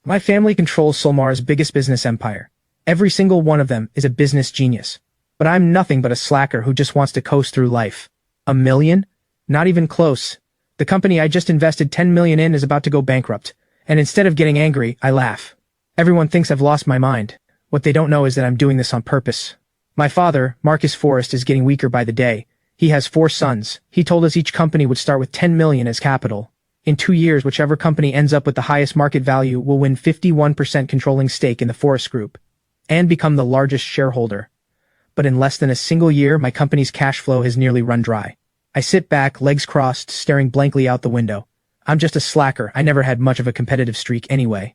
My family controls Solmar's biggest business empire. Every single one of them is a business genius. But I'm nothing but a slacker who just wants to coast through life. $1 million? Not even close. The company I just invested $10 million in is about to go bankrupt. And instead of getting angry, I laugh. Everyone thinks I've lost my mind. What they don't know is that I'm doing this on purpose. My father, Silus Forest, is getting weaker by the day. He has 4 sons. He told us each company would start with $10 million as capital. In 2 years, whichever company ends up with the highest market value will win 51% controlling stake in the Forest Group and become the largest shareholder. But in less than a single year, my company's cash flow has nearly run dry. I sit back, legs crossed, staring blankly out the window. I'm just a slacker. I never had much of a competitive streak anyway.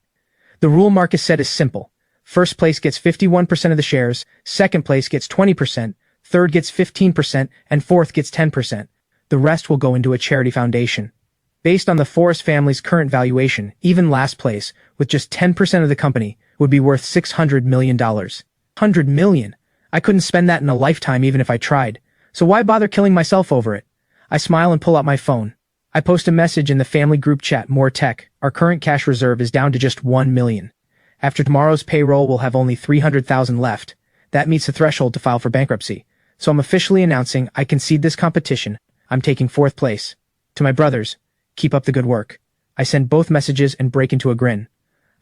The rule Marcus said is simple. First place gets 51% of the shares, second place gets 20%, third gets 15%, and fourth gets 10%. The rest will go into a charity foundation. Based on the Forest family's current valuation, even last place, with just 10% of the company, would be worth $600 million. $100 million? I couldn't spend that in a lifetime even if I tried. So why bother killing myself over it? I smile and pull out my phone. I post a message in the family group chat, more tech. Our current cash reserve is down to just $1 million. After tomorrow's payroll, we'll have only $300,000 left. That meets the threshold to file for bankruptcy. So I'm officially announcing I concede this competition. I'm taking 4th place. To my brothers, keep up the good work. I send both messages and break into a grin.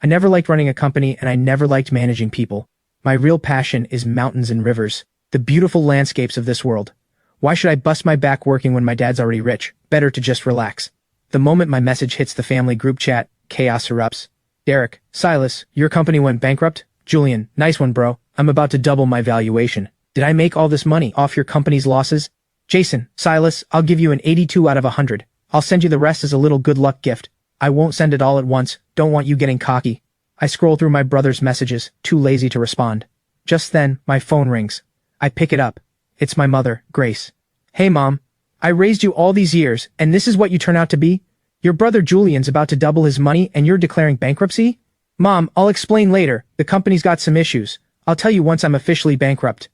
I never liked running a company and I never liked managing people. My real passion is mountains and rivers, the beautiful landscapes of this world. Why should I bust my back working when my dad's already rich? Better to just relax. The moment my message hits the family group chat, chaos erupts. Derek, Silus, your company went bankrupt? Julian, nice one bro. I'm about to double my valuation. Did I make all this money off your company's losses? Jason, Silus, I'll give you an 82 out of 100. I'll send you the rest as a little good luck gift. I won't send it all at once. Don't want you getting cocky. I scroll through my brother's messages, too lazy to respond. Just then, my phone rings. I pick it up. It's my mother, Grace. Hey mom. I raised you all these years, and this is what you turn out to be? Your brother Julian's about to double his money and you're declaring bankruptcy? Mom, I'll explain later. The company's got some issues. I'll tell you once I'm officially bankrupt.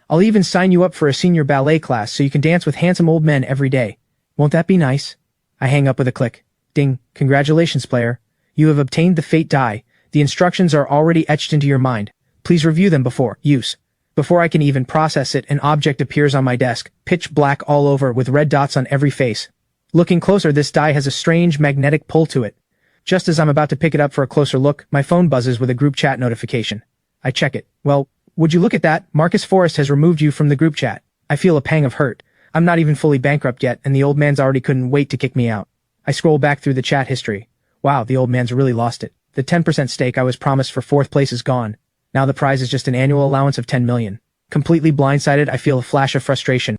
I'll even sign you up for a senior ballet class so you can dance with handsome old men every day. Won't that be nice? I hang up with a click. Ding. Congratulations, player. You have obtained the fate die. The instructions are already etched into your mind. Please review them before use. Before I can even process it, an object appears on my desk, pitch black all over with red dots on every face. Looking closer, this die has a strange magnetic pull to it. Just as I'm about to pick it up for a closer look, my phone buzzes with a group chat notification. I check it. Well, would you look at that? Silus Forest has removed you from the group chat. I feel a pang of hurt. I'm not even fully bankrupt yet, and the old man's already couldn't wait to kick me out. I scroll back through the chat history. Wow, the old man's really lost it. The 10% stake I was promised for 4th place is gone. Now the prize is just an annual allowance of $10 million. Completely blindsided, I feel a flash of frustration.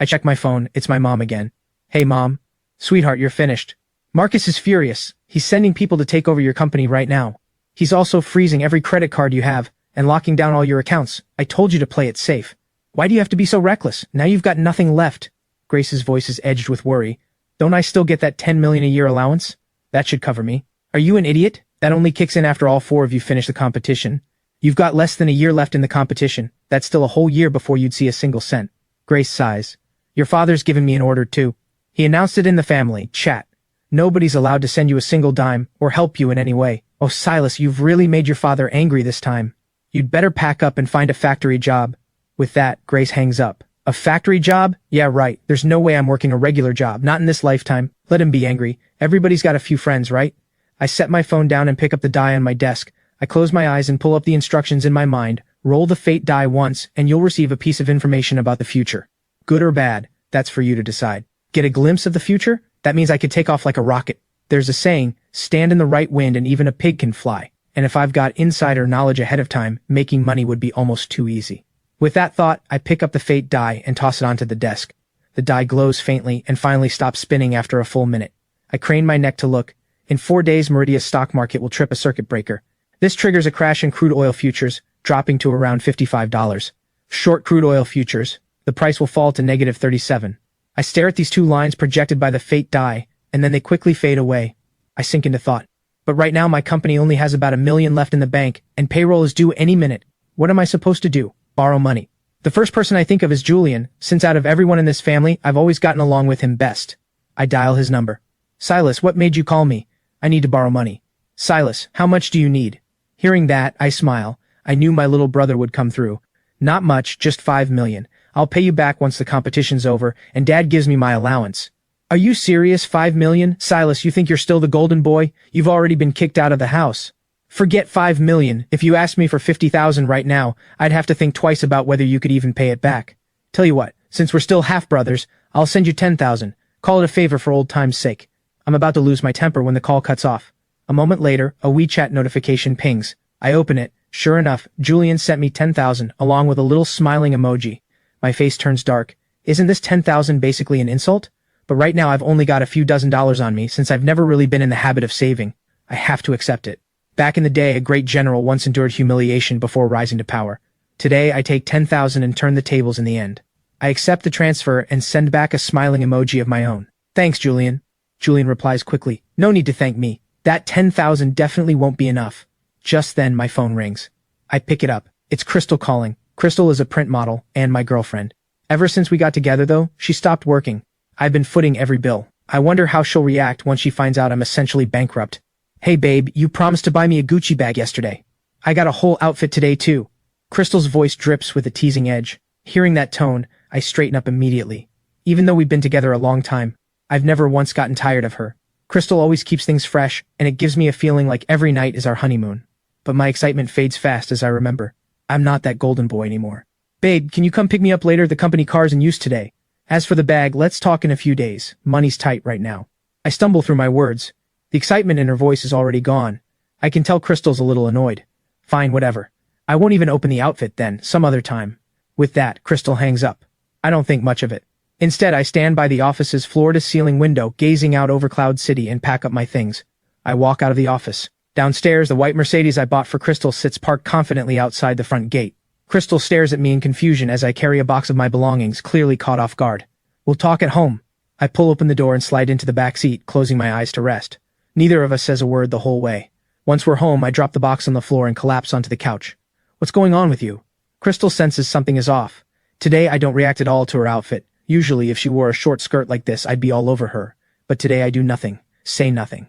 I check my phone. It's my mom again. Hey mom. Sweetheart, you're finished. Marcus is furious. He's sending people to take over your company right now. He's also freezing every credit card you have and locking down all your accounts. I told you to play it safe. Why do you have to be so reckless? Now you've got nothing left. Grace's voice is edged with worry. Don't I still get that $10 million a year allowance? That should cover me. Are you an idiot? That only kicks in after all 4 of you finish the competition. You've got less than a year left in the competition. That's still a whole year before you'd see a single cent. Grace sighs. Your father's given me an order too. He announced it in the family chat. Nobody's allowed to send you a single dime or help you in any way. Oh, Silus, you've really made your father angry this time. You'd better pack up and find a factory job. With that, Grace hangs up. A factory job? Yeah, right. There's no way I'm working a regular job. Not in this lifetime. Let him be angry. Everybody's got a few friends, right? I set my phone down and pick up the die on my desk. I close my eyes and pull up the instructions in my mind. Roll the fate die once, and you'll receive a piece of information about the future. Good or bad, that's for you to decide. Get a glimpse of the future? That means I could take off like a rocket. There's a saying, stand in the right wind and even a pig can fly. And if I've got insider knowledge ahead of time, making money would be almost too easy. With that thought, I pick up the fate die and toss it onto the desk. The die glows faintly and finally stops spinning after a full minute. I crane my neck to look. In 4 days, Meridia's stock market will trip a circuit breaker. This triggers a crash in crude oil futures, dropping to around $55. Short crude oil futures, the price will fall to -37. I stare at these 2 lines projected by the fate die, and then they quickly fade away. I sink into thought. But right now my company only has about $1 million left in the bank, and payroll is due any minute. What am I supposed to do? Borrow money. The first person I think of is Julian, since out of everyone in this family, I've always gotten along with him best. I dial his number. Silus, what made you call me? I need to borrow money. Silus, how much do you need? Hearing that, I smile. I knew my little brother would come through. Not much, just 5 million. I'll pay you back once the competition's over, and Dad gives me my allowance. Are you serious, 5 million? Silus, you think you're still the golden boy? You've already been kicked out of the house. Forget 5 million. If you asked me for 50,000 right now, I'd have to think twice about whether you could even pay it back. Tell you what, since we're still half-brothers, I'll send you 10,000. Call it a favor for old time's sake. I'm about to lose my temper when the call cuts off. A moment later, a WeChat notification pings. I open it. Sure enough, Julian sent me 10,000, along with a little smiling emoji. My face turns dark. Isn't this 10,000 basically an insult? But right now I've only got a few dozen on me since I've never really been in the habit of saving. I have to accept it. Back in the day, a great general once endured humiliation before rising to power. Today, I take 10,000 and turn the tables in the end. I accept the transfer and send back a smiling emoji of my own. Thanks, Julian. Julian replies quickly. No need to thank me. That 10,000 definitely won't be enough. Just then, my phone rings. I pick it up. It's Crystal calling. Crystal is a print model and my girlfriend. Ever since we got together, though, she stopped working. I've been footing every bill. I wonder how she'll react once she finds out I'm essentially bankrupt. Hey babe, you promised to buy me a Gucci bag yesterday. I got a whole outfit today too. Crystal's voice drips with a teasing edge. Hearing that tone, I straighten up immediately. Even though we've been together a long time, I've never once gotten tired of her. Crystal always keeps things fresh, and it gives me a feeling like every night is our honeymoon. But my excitement fades fast as I remember. I'm not that golden boy anymore. Babe, can you come pick me up later? The company car's in use today. As for the bag, let's talk in a few days. Money's tight right now. I stumble through my words. The excitement in her voice is already gone. I can tell Crystal's a little annoyed. Fine, whatever. I won't even open the outfit then, some other time. With that, Crystal hangs up. I don't think much of it. Instead, I stand by the office's floor-to-ceiling window, gazing out over Cloud City and pack up my things. I walk out of the office. Downstairs, the white Mercedes I bought for Crystal sits parked confidently outside the front gate. Crystal stares at me in confusion as I carry a box of my belongings, clearly caught off guard. We'll talk at home. I pull open the door and slide into the back seat, closing my eyes to rest. Neither of us says a word the whole way. Once we're home, I drop the box on the floor and collapse onto the couch. What's going on with you? Crystal senses something is off. Today, I don't react at all to her outfit. Usually, if she wore a short skirt like this, I'd be all over her. But today I do nothing. Say nothing.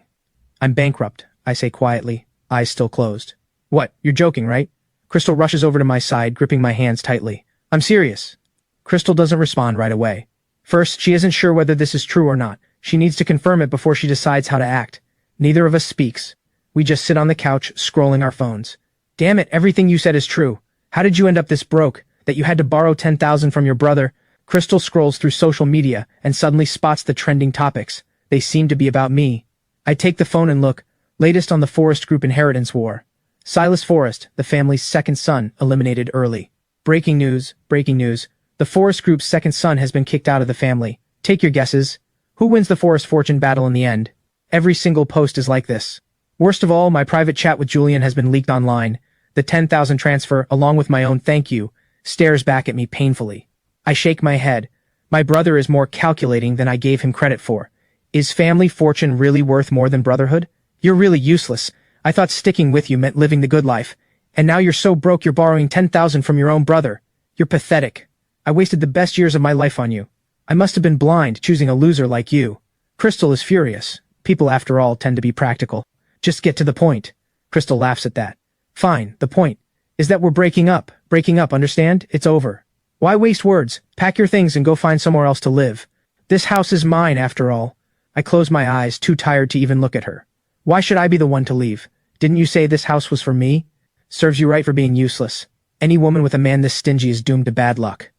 I'm bankrupt, I say quietly, eyes still closed. What, you're joking, right? Crystal rushes over to my side, gripping my hands tightly. I'm serious. Crystal doesn't respond right away. First, she isn't sure whether this is true or not. She needs to confirm it before she decides how to act. Neither of us speaks. We just sit on the couch, scrolling our phones. Damn it, everything you said is true. How did you end up this broke, that you had to borrow 10,000 from your brother? Crystal scrolls through social media and suddenly spots the trending topics. They seem to be about me. I take the phone and look. Latest on the Forest Group inheritance war. Silus Forest, the family's second son, eliminated early. Breaking news, breaking news. The Forest Group's second son has been kicked out of the family. Take your guesses. Who wins the Forest Fortune battle in the end? Every single post is like this. Worst of all, my private chat with Julian has been leaked online. The 10,000 transfer, along with my own thank you, stares back at me painfully. I shake my head. My brother is more calculating than I gave him credit for. Is family fortune really worth more than brotherhood? You're really useless. I thought sticking with you meant living the good life. And now you're so broke you're borrowing 10,000 from your own brother. You're pathetic. I wasted the best years of my life on you. I must have been blind choosing a loser like you. Crystal is furious. People, after all, tend to be practical. Just get to the point. Crystal laughs at that. Fine, the point is that we're breaking up. Breaking up, understand? It's over. Why waste words? Pack your things and go find somewhere else to live. This house is mine, after all. I close my eyes, too tired to even look at her. Why should I be the one to leave? Didn't you say this house was for me? Serves you right for being useless. Any woman with a man this stingy is doomed to bad luck.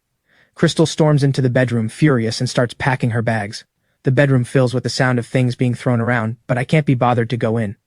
Crystal storms into the bedroom, furious, and starts packing her bags. The bedroom fills with the sound of things being thrown around, but I can't be bothered to go in.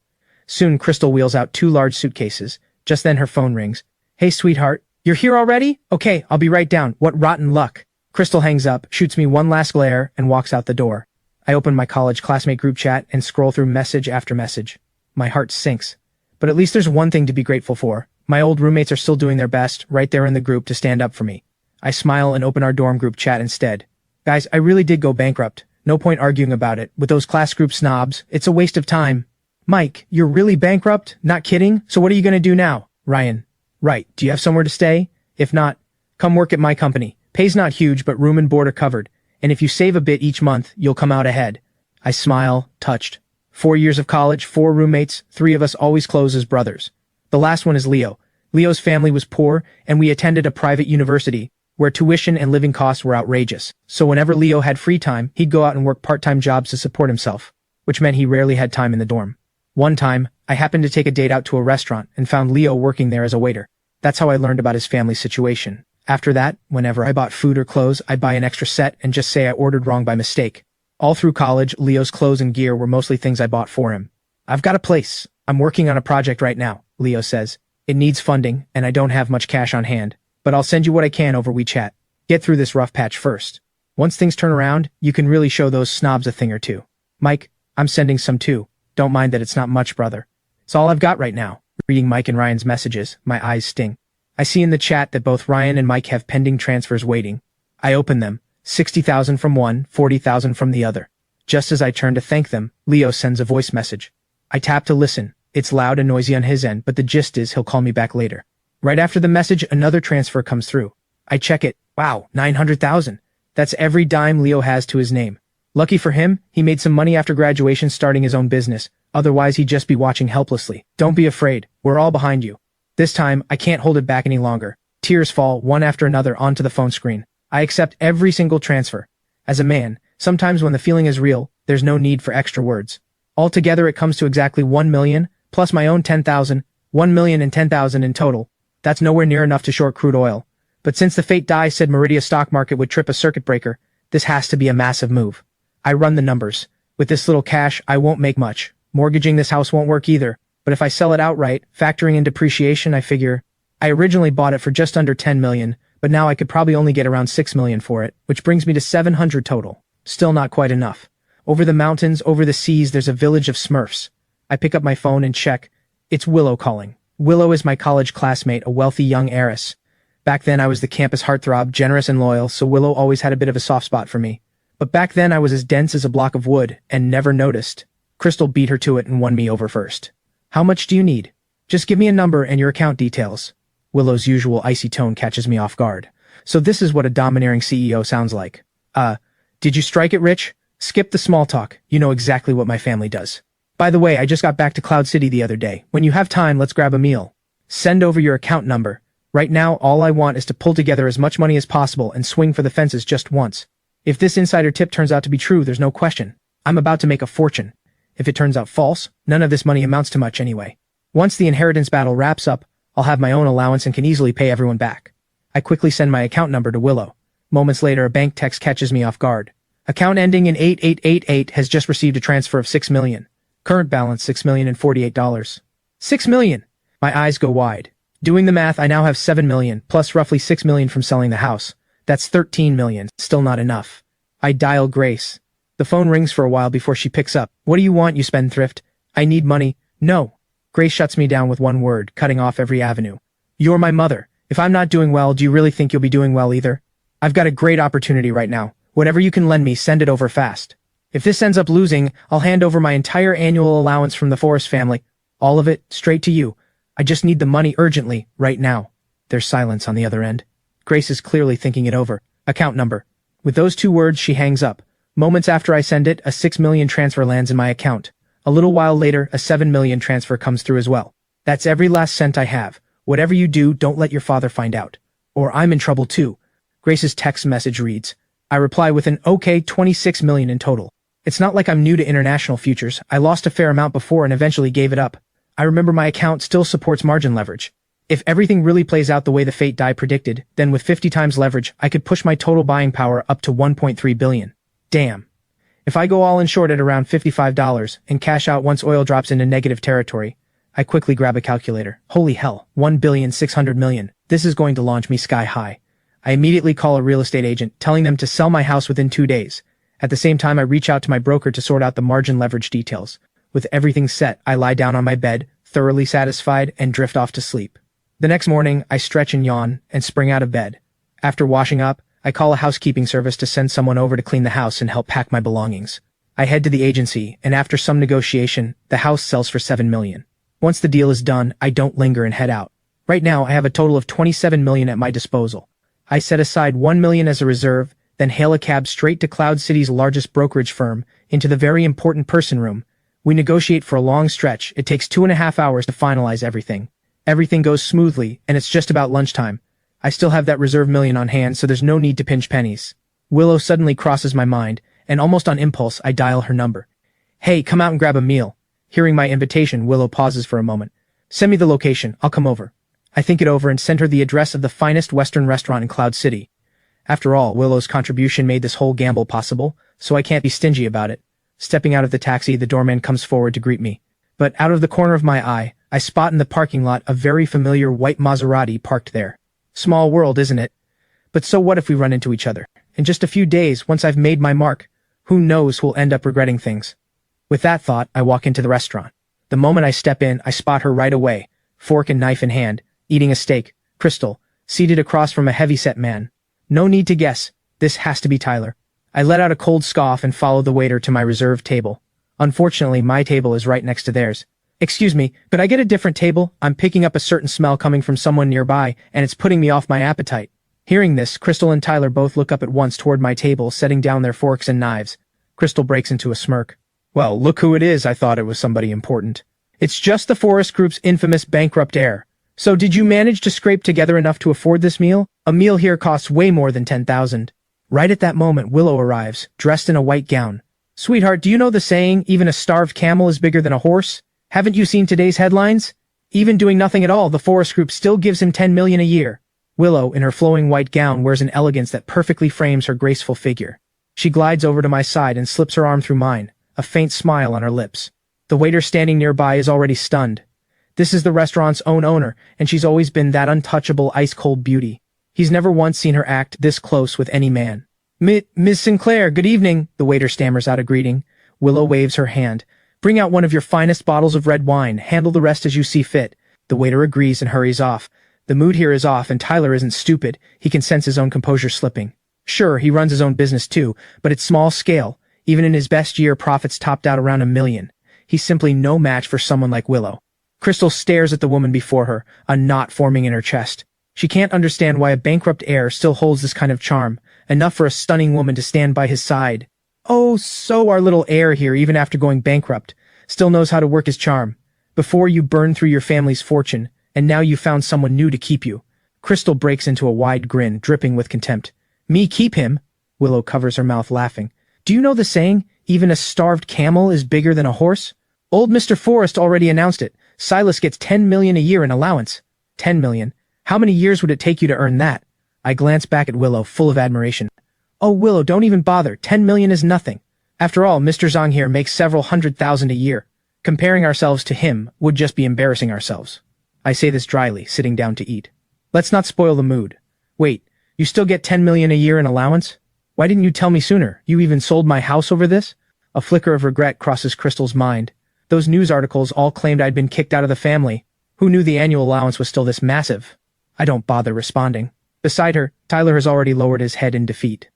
Soon, Crystal wheels out 2 large suitcases. Just then her phone rings. Hey, sweetheart. You're here already? Okay, I'll be right down. What rotten luck. Crystal hangs up, shoots me one last glare, and walks out the door. I open my college classmate group chat and scroll through message after message. My heart sinks. But at least there's one thing to be grateful for. My old roommates are still doing their best, right there in the group, to stand up for me. I smile and open our dorm group chat instead. Guys, I really did go bankrupt. No point arguing about it. With those class group snobs, it's a waste of time. Mike, you're really bankrupt? Not kidding? So what are you gonna do now? Ryan. Right. Do you have somewhere to stay? If not, come work at my company. Pay's not huge, but room and board are covered. And if you save a bit each month, you'll come out ahead. I smile, touched. 4 years of college, 4 roommates, 3 of us always close as brothers. The last one is Leo. Leo's family was poor, and we attended a private university, where tuition and living costs were outrageous. So whenever Leo had free time, he'd go out and work part-time jobs to support himself, which meant he rarely had time in the dorm. One time, I happened to take a date out to a restaurant and found Leo working there as a waiter. That's how I learned about his family's situation. After that, whenever I bought food or clothes, I'd buy an extra set and just say I ordered wrong by mistake. All through college, Leo's clothes and gear were mostly things I bought for him. I've got a place. I'm working on a project right now, Leo says. It needs funding, and I don't have much cash on hand, but I'll send you what I can over WeChat. Get through this rough patch first. Once things turn around, you can really show those snobs a thing or two. Mike, I'm sending some too. Don't mind that it's not much, brother. It's all I've got right now. Reading Mike and Ryan's messages, my eyes sting. I see in the chat that both Ryan and Mike have pending transfers waiting. I open them. 60,000 from one, 40,000 from the other. Just as I turn to thank them, Leo sends a voice message. I tap to listen. It's loud and noisy on his end, but the gist is he'll call me back later. Right after the message, another transfer comes through. I check it. Wow, 900,000. That's every dime Leo has to his name. Lucky for him, he made some money after graduation starting his own business. Otherwise, he'd just be watching helplessly. Don't be afraid. We're all behind you. This time, I can't hold it back any longer. Tears fall, one after another, onto the phone screen. I accept every single transfer. As a man, sometimes when the feeling is real, there's no need for extra words. Altogether, it comes to exactly 1 million, plus my own 10,000, 1,010,000 in total. That's nowhere near enough to short crude oil. But since the fate die said Meridia stock market would trip a circuit breaker, this has to be a massive move. I run the numbers. With this little cash, I won't make much. Mortgaging this house won't work either. But if I sell it outright, factoring in depreciation, I figure I originally bought it for just under 10 million, but now I could probably only get around 6 million for it, which brings me to 700 total. Still not quite enough. Over the mountains, over the seas, there's a village of Smurfs. I pick up my phone and check. It's Willow calling. Willow is my college classmate, a wealthy young heiress. Back then I was the campus heartthrob, generous and loyal, so Willow always had a bit of a soft spot for me. But back then I was as dense as a block of wood, and never noticed. Crystal beat her to it and won me over first. How much do you need? Just give me a number and your account details. Willow's usual icy tone catches me off guard. So this is what a domineering CEO sounds like. Did you strike it rich? Skip the small talk. You know exactly what my family does. By the way, I just got back to Cloud City the other day. When you have time, let's grab a meal. Send over your account number. Right now, all I want is to pull together as much money as possible and swing for the fences just once. If this insider tip turns out to be true, there's no question. I'm about to make a fortune. If it turns out false, none of this money amounts to much anyway. Once the inheritance battle wraps up, I'll have my own allowance and can easily pay everyone back. I quickly send my account number to Willow. Moments later, a bank text catches me off guard. Account ending in 8888 has just received a transfer of 6 million. Current balance $6,048. 6 million! My eyes go wide. Doing the math, I now have 7 million, plus roughly 6 million from selling the house. That's 13 million, still not enough. I dial Grace. The phone rings for a while before she picks up. What do you want, you spendthrift? I need money. No. Grace shuts me down with one word, cutting off every avenue. You're my mother. If I'm not doing well, do you really think you'll be doing well either? I've got a great opportunity right now. Whatever you can lend me, send it over fast. If this ends up losing, I'll hand over my entire annual allowance from the Forest family. All of it, straight to you. I just need the money urgently, right now. There's silence on the other end. Grace is clearly thinking it over. Account number. With those 2 words, she hangs up. Moments after I send it, a 6 million transfer lands in my account. A little while later, a 7 million transfer comes through as well. That's every last cent I have. Whatever you do, don't let your father find out. Or I'm in trouble too. Grace's text message reads. I reply with an okay 26 million in total. It's not like I'm new to international futures. I lost a fair amount before and eventually gave it up. I remember my account still supports margin leverage. If everything really plays out the way the fate die predicted, then with 50 times leverage, I could push my total buying power up to 1.3 billion. Damn. If I go all in short at around $55 and cash out once oil drops into negative territory, I quickly grab a calculator. Holy hell, 1,600,000,000. This is going to launch me sky high. I immediately call a real estate agent, telling them to sell my house within 2 days. At the same time, I reach out to my broker to sort out the margin leverage details. With everything set, I lie down on my bed, thoroughly satisfied, and drift off to sleep. The next morning, I stretch and yawn, and spring out of bed. After washing up, I call a housekeeping service to send someone over to clean the house and help pack my belongings. I head to the agency, and after some negotiation, the house sells for 7 million. Once the deal is done, I don't linger and head out. Right now, I have a total of 27 million at my disposal. I set aside 1 million as a reserve, then hail a cab straight to Cloud City's largest brokerage firm, into the very important person room, We negotiate for a long stretch. It takes 2.5 hours to finalize everything. Everything goes smoothly, and it's just about lunchtime. I still have that reserve million on hand, so there's no need to pinch pennies. Willow suddenly crosses my mind, and almost on impulse, I dial her number. Hey, come out and grab a meal. Hearing my invitation, Willow pauses for a moment. Send me the location, I'll come over. I think it over and send her the address of the finest Western restaurant in Cloud City. After all, Willow's contribution made this whole gamble possible, so I can't be stingy about it. Stepping out of the taxi, the doorman comes forward to greet me. But out of the corner of my eye, I spot in the parking lot a very familiar white Maserati parked there. Small world, isn't it? But so what if we run into each other? In just a few days, once I've made my mark, who knows who'll end up regretting things. With that thought, I walk into the restaurant. The moment I step in, I spot her right away, fork and knife in hand, eating a steak, Crystal, seated across from a heavy-set man. No need to guess, this has to be Tyler. I let out a cold scoff and follow the waiter to my reserved table. Unfortunately, my table is right next to theirs. Excuse me, could I get a different table? I'm picking up a certain smell coming from someone nearby, and it's putting me off my appetite. Hearing this, Crystal and Tyler both look up at once toward my table, setting down their forks and knives. Crystal breaks into a smirk. Well, look who it is. I thought it was somebody important. It's just the Forest Group's infamous bankrupt heir. So did you manage to scrape together enough to afford this meal? A meal here costs way more than 10,000. Right at that moment, Willow arrives, dressed in a white gown. Sweetheart, do you know the saying, even a starved camel is bigger than a horse? Haven't you seen today's headlines? Even doing nothing at all, the Forest Group still gives him 10 million a year. Willow, in her flowing white gown, wears an elegance that perfectly frames her graceful figure. She glides over to my side and slips her arm through mine, a faint smile on her lips. The waiter standing nearby is already stunned. This is the restaurant's own owner, and she's always been that untouchable, ice-cold beauty. He's never once seen her act this close with any man. Miss Sinclair, good evening, the waiter stammers out a greeting. Willow waves her hand. Bring out one of your finest bottles of red wine, handle the rest as you see fit. The waiter agrees and hurries off. The mood here is off, and Tyler isn't stupid. He can sense his own composure slipping. Sure, he runs his own business too, but it's small scale. Even in his best year, profits topped out around $1 million. He's simply no match for someone like Willow. Crystal stares at the woman before her, a knot forming in her chest. She can't understand why a bankrupt heir still holds this kind of charm, enough for a stunning woman to stand by his side. Oh, so our little heir here, even after going bankrupt, still knows how to work his charm. Before you burned through your family's fortune, and now you found someone new to keep you. Crystal breaks into a wide grin, dripping with contempt. Me keep him? Willow covers her mouth, laughing. Do you know the saying, even a starved camel is bigger than a horse? Old Mr. Forest already announced it. Silus gets 10 million a year in allowance. 10 million? How many years would it take you to earn that? I glance back at Willow, full of admiration. Oh, Willow, don't even bother. 10 million is nothing. After all, Mr. Zhang here makes several 100,000 a year. Comparing ourselves to him would just be embarrassing ourselves. I say this dryly, sitting down to eat. Let's not spoil the mood. Wait, you still get 10 million a year in allowance? Why didn't you tell me sooner? You even sold my house over this? A flicker of regret crosses Crystal's mind. Those news articles all claimed I'd been kicked out of the family. Who knew the annual allowance was still this massive? I don't bother responding. Beside her, Tyler has already lowered his head in defeat.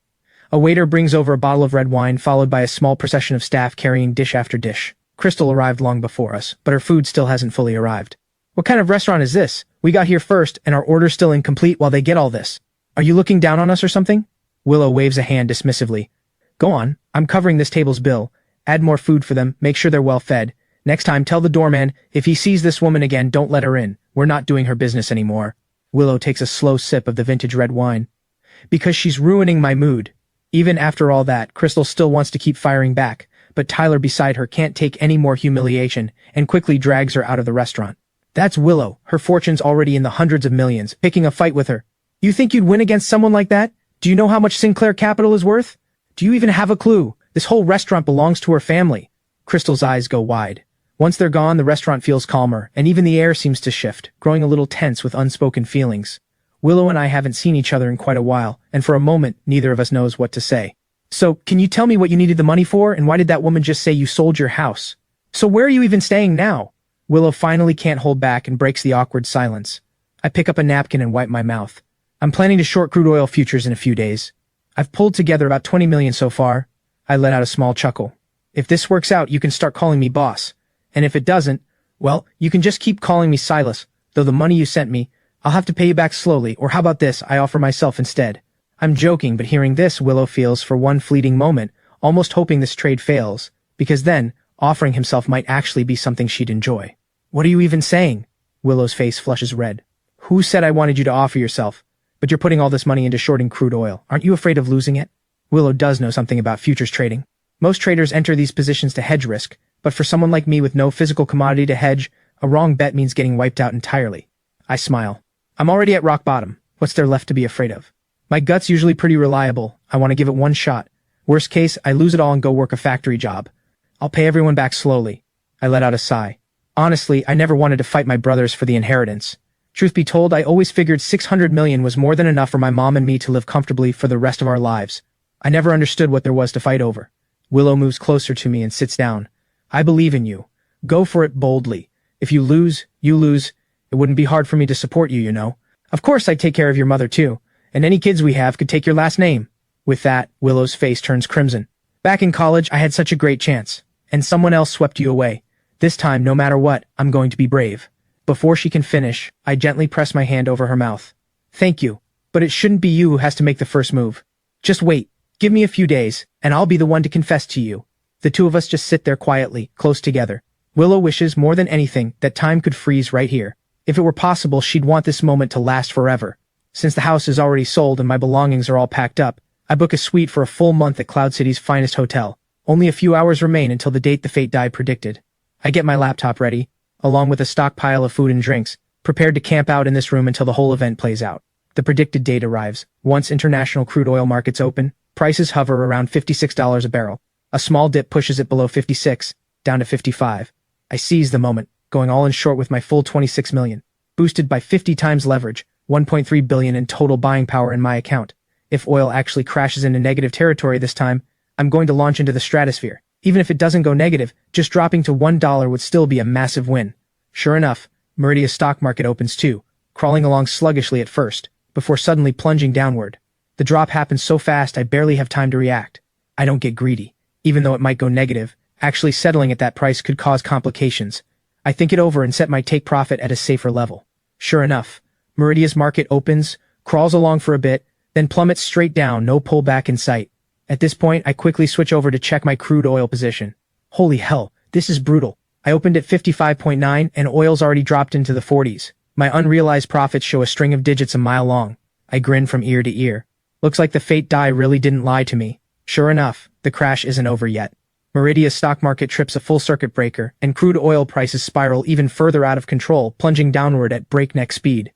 A waiter brings over a bottle of red wine, followed by a small procession of staff carrying dish after dish. Crystal arrived long before us, but her food still hasn't fully arrived. What kind of restaurant is this? We got here first, and our order's still incomplete while they get all this. Are you looking down on us or something? Willow waves a hand dismissively. Go on, I'm covering this table's bill. Add more food for them, make sure they're well fed. Next time, tell the doorman, if he sees this woman again, don't let her in. We're not doing her business anymore. Willow takes a slow sip of the vintage red wine. Because she's ruining my mood. Even after all that, Crystal still wants to keep firing back, but Tyler beside her can't take any more humiliation and quickly drags her out of the restaurant. That's Willow, her fortune's already in the hundreds of millions, picking a fight with her. You think you'd win against someone like that? Do you know how much Sinclair Capital is worth? Do you even have a clue? This whole restaurant belongs to her family. Crystal's eyes go wide. Once they're gone, the restaurant feels calmer, and even the air seems to shift, growing a little tense with unspoken feelings. Willow and I haven't seen each other in quite a while, and for a moment, neither of us knows what to say. So, can you tell me what you needed the money for, and why did that woman just say you sold your house? So where are you even staying now? Willow finally can't hold back and breaks the awkward silence. I pick up a napkin and wipe my mouth. I'm planning to short crude oil futures in a few days. I've pulled together about 20 million so far. I let out a small chuckle. If this works out, you can start calling me boss. And if it doesn't, well, you can just keep calling me Silus, though the money you sent me, I'll have to pay you back slowly, or how about this, I offer myself instead. I'm joking, but hearing this, Willow feels, for one fleeting moment, almost hoping this trade fails, because then, Offering himself might actually be something she'd enjoy. What are you even saying? Willow's face flushes red. Who said I wanted you to offer yourself? But you're putting all this money into shorting crude oil. Aren't you afraid of losing it? Willow does know something about futures trading. Most traders enter these positions to hedge risk, but for someone like me with no physical commodity to hedge, a wrong bet means getting wiped out entirely. I smile. I'm already at rock bottom. What's there left to be afraid of? My gut's usually pretty reliable. I want to give it one shot. Worst case, I lose it all and go work a factory job. I'll pay everyone back slowly. I let out a sigh. Honestly, I never wanted to fight my brothers for the inheritance. Truth be told, I always figured 600 million was more than enough for my mom and me to live comfortably for the rest of our lives. I never understood what there was to fight over. Willow moves closer to me and sits down. I believe in you. Go for it boldly. If you lose, you lose. It wouldn't be hard for me to support you, you know. Of course I'd take care of your mother too, and any kids we have could take your last name. With that, Willow's face turns crimson. Back in college, I had such a great chance, and someone else swept you away. This time, no matter what, I'm going to be brave. Before she can finish, I gently press my hand over her mouth. Thank you, but it shouldn't be you who has to make the first move. Just wait. Give me a few days, and I'll be the one to confess to you. The two of us just sit there quietly, close together. Willow wishes more than anything that time could freeze right here. If it were possible, she'd want this moment to last forever. Since the house is already sold and my belongings are all packed up, I book a suite for a full month at Cloud City's finest hotel. Only a few hours remain until the date the fate die predicted. I get my laptop ready, along with a stockpile of food and drinks, prepared to camp out in this room until the whole event plays out. The predicted date arrives. Once international crude oil markets open, prices hover around $56 a barrel. A small dip pushes it below 56, down to 55. I seize the moment, going all in short with my full 26 million. Boosted by 50 times leverage, 1.3 billion in total buying power in my account. If oil actually crashes into negative territory this time, I'm going to launch into the stratosphere. Even if it doesn't go negative, just dropping to $1 would still be a massive win. Sure enough, Meridia's stock market opens too, crawling along sluggishly at first, before suddenly plunging downward. The drop happens so fast I barely have time to react. I don't get greedy. Even though it might go negative, actually settling at that price could cause complications. I think it over and set my take profit at a safer level. Sure enough, Meridia's market opens, crawls along for a bit, then plummets straight down, no pullback in sight. At this point, I quickly switch over to check my crude oil position. Holy hell, this is brutal. I opened at 55.9 and oil's already dropped into the 40s. My unrealized profits show a string of digits a mile long. I grin from ear to ear. Looks like the fate die really didn't lie to me. Sure enough, the crash isn't over yet. Meridia's stock market trips a full circuit breaker, and crude oil prices spiral even further out of control, plunging downward at breakneck speed.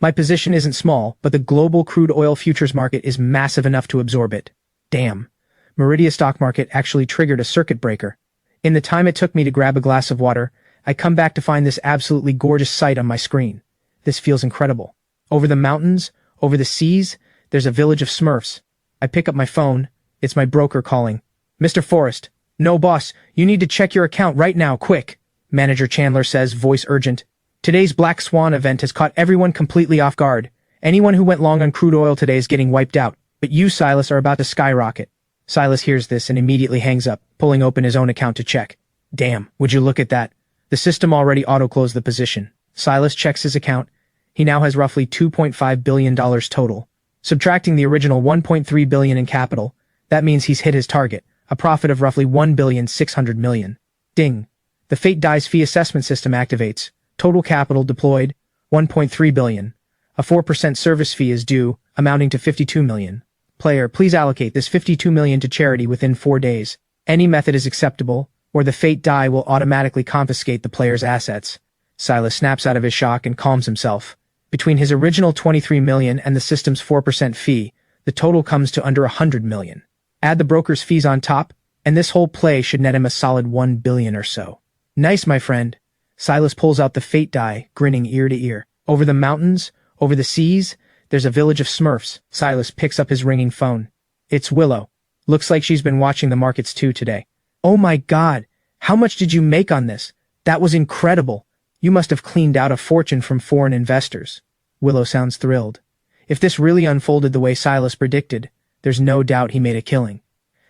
My position isn't small, but the global crude oil futures market is massive enough to absorb it. Damn. Meridia's stock market actually triggered a circuit breaker. In the time it took me to grab a glass of water, I come back to find this absolutely gorgeous sight on my screen. This feels incredible. Over the mountains, over the seas, there's a village of Smurfs. I pick up my phone. It's my broker calling. Mr. Forrest. No, boss, you need to check your account right now, quick. Manager Chandler says, voice urgent. Today's Black Swan event has caught everyone completely off guard. Anyone who went long on crude oil today is getting wiped out, but you, Silus, are about to skyrocket. Silus hears this and immediately hangs up, pulling open his own account to check. Damn, would you look at that? The system already auto-closed the position. Silus checks his account. He now has roughly $2.5 billion total. Subtracting the original $1.3 billion in capital, that means he's hit his target, a profit of roughly $1.6 billion. Ding. The Fate Dies fee assessment system activates. Total capital deployed, $1.3 billion. A 4% service fee is due, amounting to $52 million. Player, please allocate this $52 million to charity within 4 days. Any method is acceptable, or the Fate Die will automatically confiscate the player's assets. Silus snaps out of his shock and calms himself. Between his original $23 million and the system's 4% fee, the total comes to under $100 million. Add the broker's fees on top, and this whole play should net him a solid $1 billion or so. Nice, my friend. Silus pulls out the Fate Die, grinning ear to ear. Over the mountains, over the seas, there's a village of Smurfs. Silus picks up his ringing phone. It's Willow. Looks like she's been watching the markets too today. Oh my god, how much did you make on this? That was incredible. You must have cleaned out a fortune from foreign investors. Willow sounds thrilled. If this really unfolded the way Silus predicted, there's no doubt he made a killing.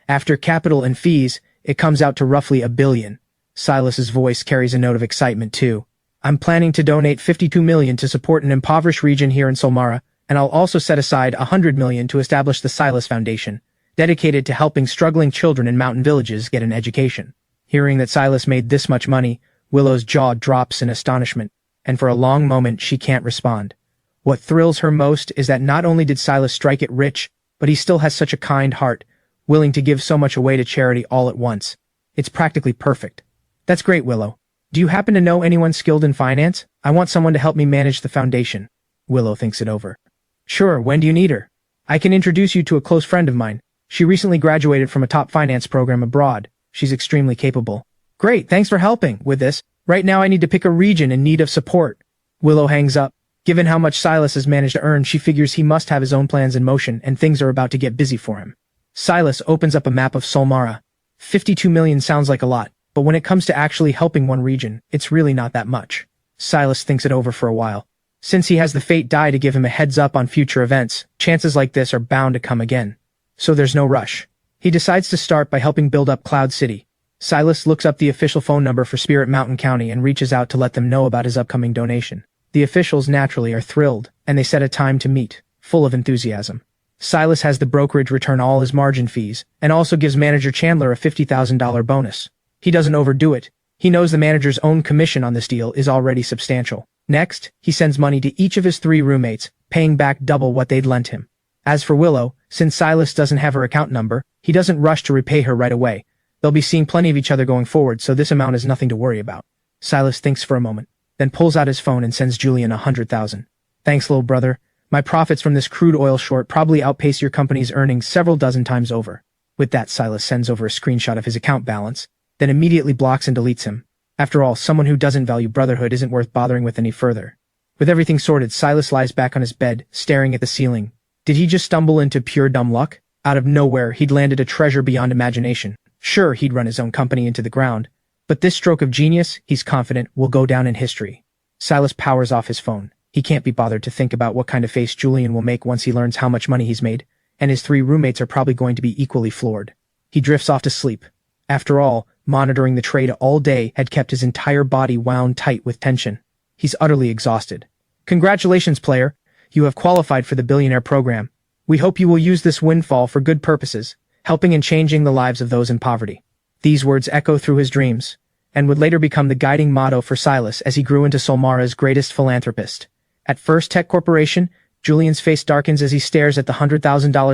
After capital and fees, it comes out to roughly $1 billion. Silus's voice carries a note of excitement too. I'm planning to donate $52 million to support an impoverished region here in Solmara, and I'll also set aside $100 million to establish the Silus Foundation, dedicated to helping struggling children in mountain villages get an education. Hearing that Silus made this much money, Willow's jaw drops in astonishment, and for a long moment she can't respond. What thrills her most is that not only did Silus strike it rich, but he still has such a kind heart, willing to give so much away to charity all at once. It's practically perfect. That's great, Willow. Do you happen to know anyone skilled in finance? I want someone to help me manage the foundation. Willow thinks it over. Sure, when do you need her? I can introduce you to a close friend of mine. She recently graduated from a top finance program abroad. She's extremely capable. Great, thanks for helping with this. Right now I need to pick a region in need of support. Willow hangs up. Given how much Silus has managed to earn, she figures he must have his own plans in motion and things are about to get busy for him. Silus opens up a map of Solmara. 52 million sounds like a lot, but when it comes to actually helping one region, it's really not that much. Silus thinks it over for a while. Since he has the fate die to give him a heads up on future events, chances like this are bound to come again. So there's no rush. He decides to start by helping build up Cloud City. Silus looks up the official phone number for Spirit Mountain County and reaches out to let them know about his upcoming donation. The officials naturally are thrilled, and they set a time to meet, full of enthusiasm. Silus has the brokerage return all his margin fees, and also gives manager Chandler a $50,000 bonus. He doesn't overdo it. He knows the manager's own commission on this deal is already substantial. Next, he sends money to each of his 3 roommates, paying back double what they'd lent him. As for Willow, since Silus doesn't have her account number, he doesn't rush to repay her right away. They'll be seeing plenty of each other going forward, so this amount is nothing to worry about. Silus thinks for a moment, then pulls out his phone and sends Julian 100,000. Thanks, little brother. My profits from this crude oil short probably outpace your company's earnings several dozen times over. With that, Silus sends over a screenshot of his account balance, then immediately blocks and deletes him. After all, someone who doesn't value brotherhood isn't worth bothering with any further. With everything sorted, Silus lies back on his bed, staring at the ceiling. Did he just stumble into pure dumb luck? Out of nowhere, he'd landed a treasure beyond imagination. Sure, he'd run his own company into the ground, but this stroke of genius, he's confident, will go down in history. Silus powers off his phone. He can't be bothered to think about what kind of face Julian will make once he learns how much money he's made, and his 3 roommates are probably going to be equally floored. He drifts off to sleep. After all, monitoring the trade all day had kept his entire body wound tight with tension. He's utterly exhausted. Congratulations, player. You have qualified for the Billionaire program. We hope you will use this windfall for good purposes, helping and changing the lives of those in poverty. These words echo through his dreams, and would later become the guiding motto for Silus as he grew into Solmara's greatest philanthropist. At First Tech Corporation, Julian's face darkens as he stares at the $100,000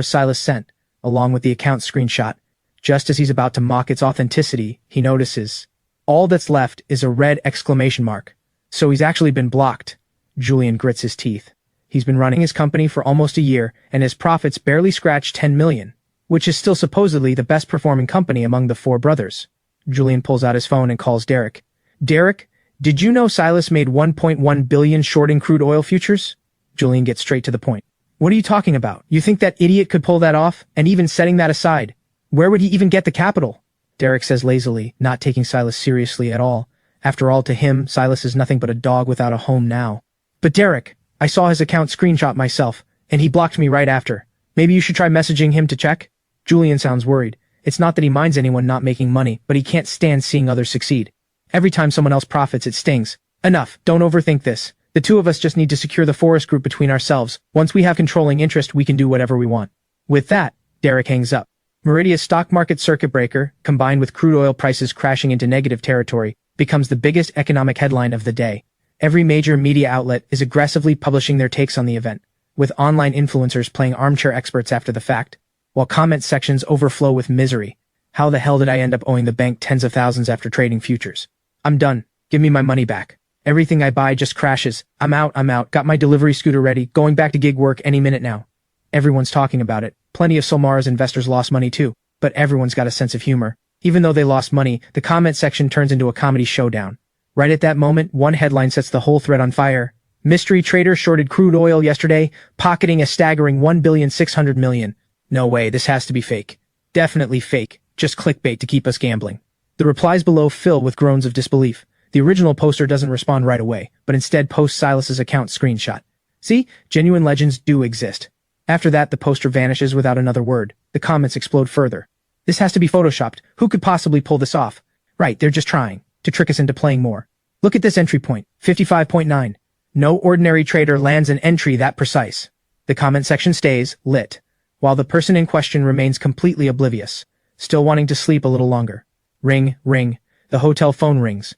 Silus sent, along with the account screenshot. Just as he's about to mock its authenticity, he notices. All that's left is a red exclamation mark. So he's actually been blocked. Julian grits his teeth. He's been running his company for almost a year, and his profits barely scratched 10 million, which is still supposedly the best performing company among the 4 brothers. Julian pulls out his phone and calls Derek. Derek, did you know Silus made 1.1 billion shorting crude oil futures? Julian gets straight to the point. What are you talking about? You think that idiot could pull that off? And even setting that aside, where would he even get the capital? Derek says lazily, not taking Silus seriously at all. After all, to him, Silus is nothing but a dog without a home now. But Derek, I saw his account screenshot myself, and he blocked me right after. Maybe you should try messaging him to check? Julian sounds worried. It's not that he minds anyone not making money, but he can't stand seeing others succeed. Every time someone else profits, it stings. Enough, don't overthink this. The 2 of us just need to secure the Forest Group between ourselves. Once we have controlling interest, we can do whatever we want. With that, Derek hangs up. Meridia's stock market circuit breaker, combined with crude oil prices crashing into negative territory, becomes the biggest economic headline of the day. Every major media outlet is aggressively publishing their takes on the event, with online influencers playing armchair experts after the fact, while comment sections overflow with misery. How the hell did I end up owing the bank tens of thousands after trading futures? I'm done. Give me my money back. Everything I buy just crashes. I'm out. Got my delivery scooter ready, going back to gig work any minute now. Everyone's talking about it. Plenty of Solmara's investors lost money too, but everyone's got a sense of humor. Even though they lost money, the comment section turns into a comedy showdown. Right at that moment, one headline sets the whole thread on fire. Mystery trader shorted crude oil yesterday, pocketing a staggering 1,600 million. No way, this has to be fake. Definitely fake. Just clickbait to keep us gambling. The replies below fill with groans of disbelief. The original poster doesn't respond right away, but instead posts Silus's account screenshot. See, genuine legends do exist. After that, the poster vanishes without another word. The comments explode further. This has to be photoshopped. Who could possibly pull this off? Right, they're just trying to trick us into playing more. Look at this entry point, 55.9. No ordinary trader lands an entry that precise. The comment section stays lit, while the person in question remains completely oblivious, still wanting to sleep a little longer. Ring, ring. The hotel phone rings.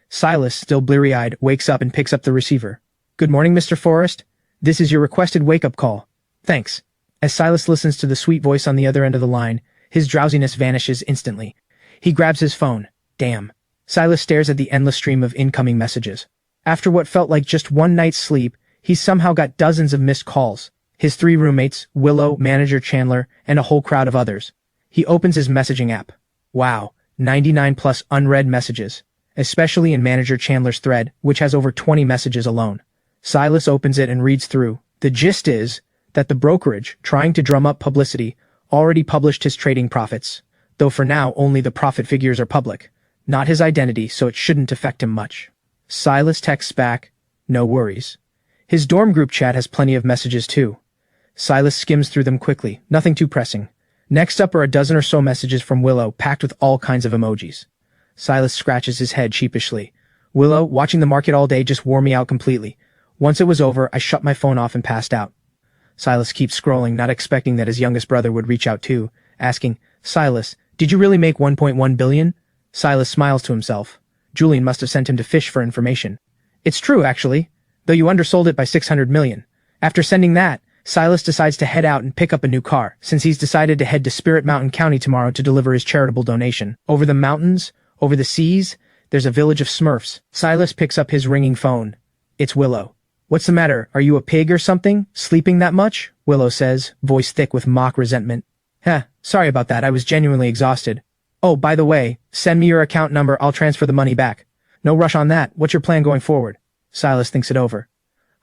Silus, still bleary-eyed, wakes up and picks up the receiver. "Good morning, Mr. Forest. This is your requested wake-up call. Thanks." As Silus listens to the sweet voice on the other end of the line, his drowsiness vanishes instantly. He grabs his phone. Damn. Silus stares at the endless stream of incoming messages. After what felt like just one night's sleep, he's somehow got dozens of missed calls. His 3 roommates, Willow, manager Chandler, and a whole crowd of others. He opens his messaging app. Wow, 99 plus unread messages. Especially in manager Chandler's thread, which has over 20 messages alone. Silus opens it and reads through. The gist is that the brokerage, trying to drum up publicity, already published his trading profits. Though for now only the profit figures are public. Not his identity, so it shouldn't affect him much. Silus texts back, "No worries." His dorm group chat has plenty of messages too. Silus skims through them quickly, nothing too pressing. Next up are a dozen or so messages from Willow, packed with all kinds of emojis. Silus scratches his head sheepishly. "Willow, watching the market all day just wore me out completely. Once it was over, I shut my phone off and passed out." Silus keeps scrolling, not expecting that his youngest brother would reach out too, asking, "Silus, did you really make 1.1 billion? Silus smiles to himself. Julian must have sent him to fish for information. "It's true, actually, though you undersold it by 600 million. After sending that, Silus decides to head out and pick up a new car, since he's decided to head to Spirit Mountain County tomorrow to deliver his charitable donation. Over the mountains, over the seas, there's a village of Smurfs. Silus picks up his ringing phone. It's Willow. "What's the matter? Are you a pig or something? Sleeping that much?" Willow says, voice thick with mock resentment. Sorry about that, I was genuinely exhausted. "Oh, by the way, send me your account number, I'll transfer the money back." "No rush on that, what's your plan going forward?" Silus thinks it over.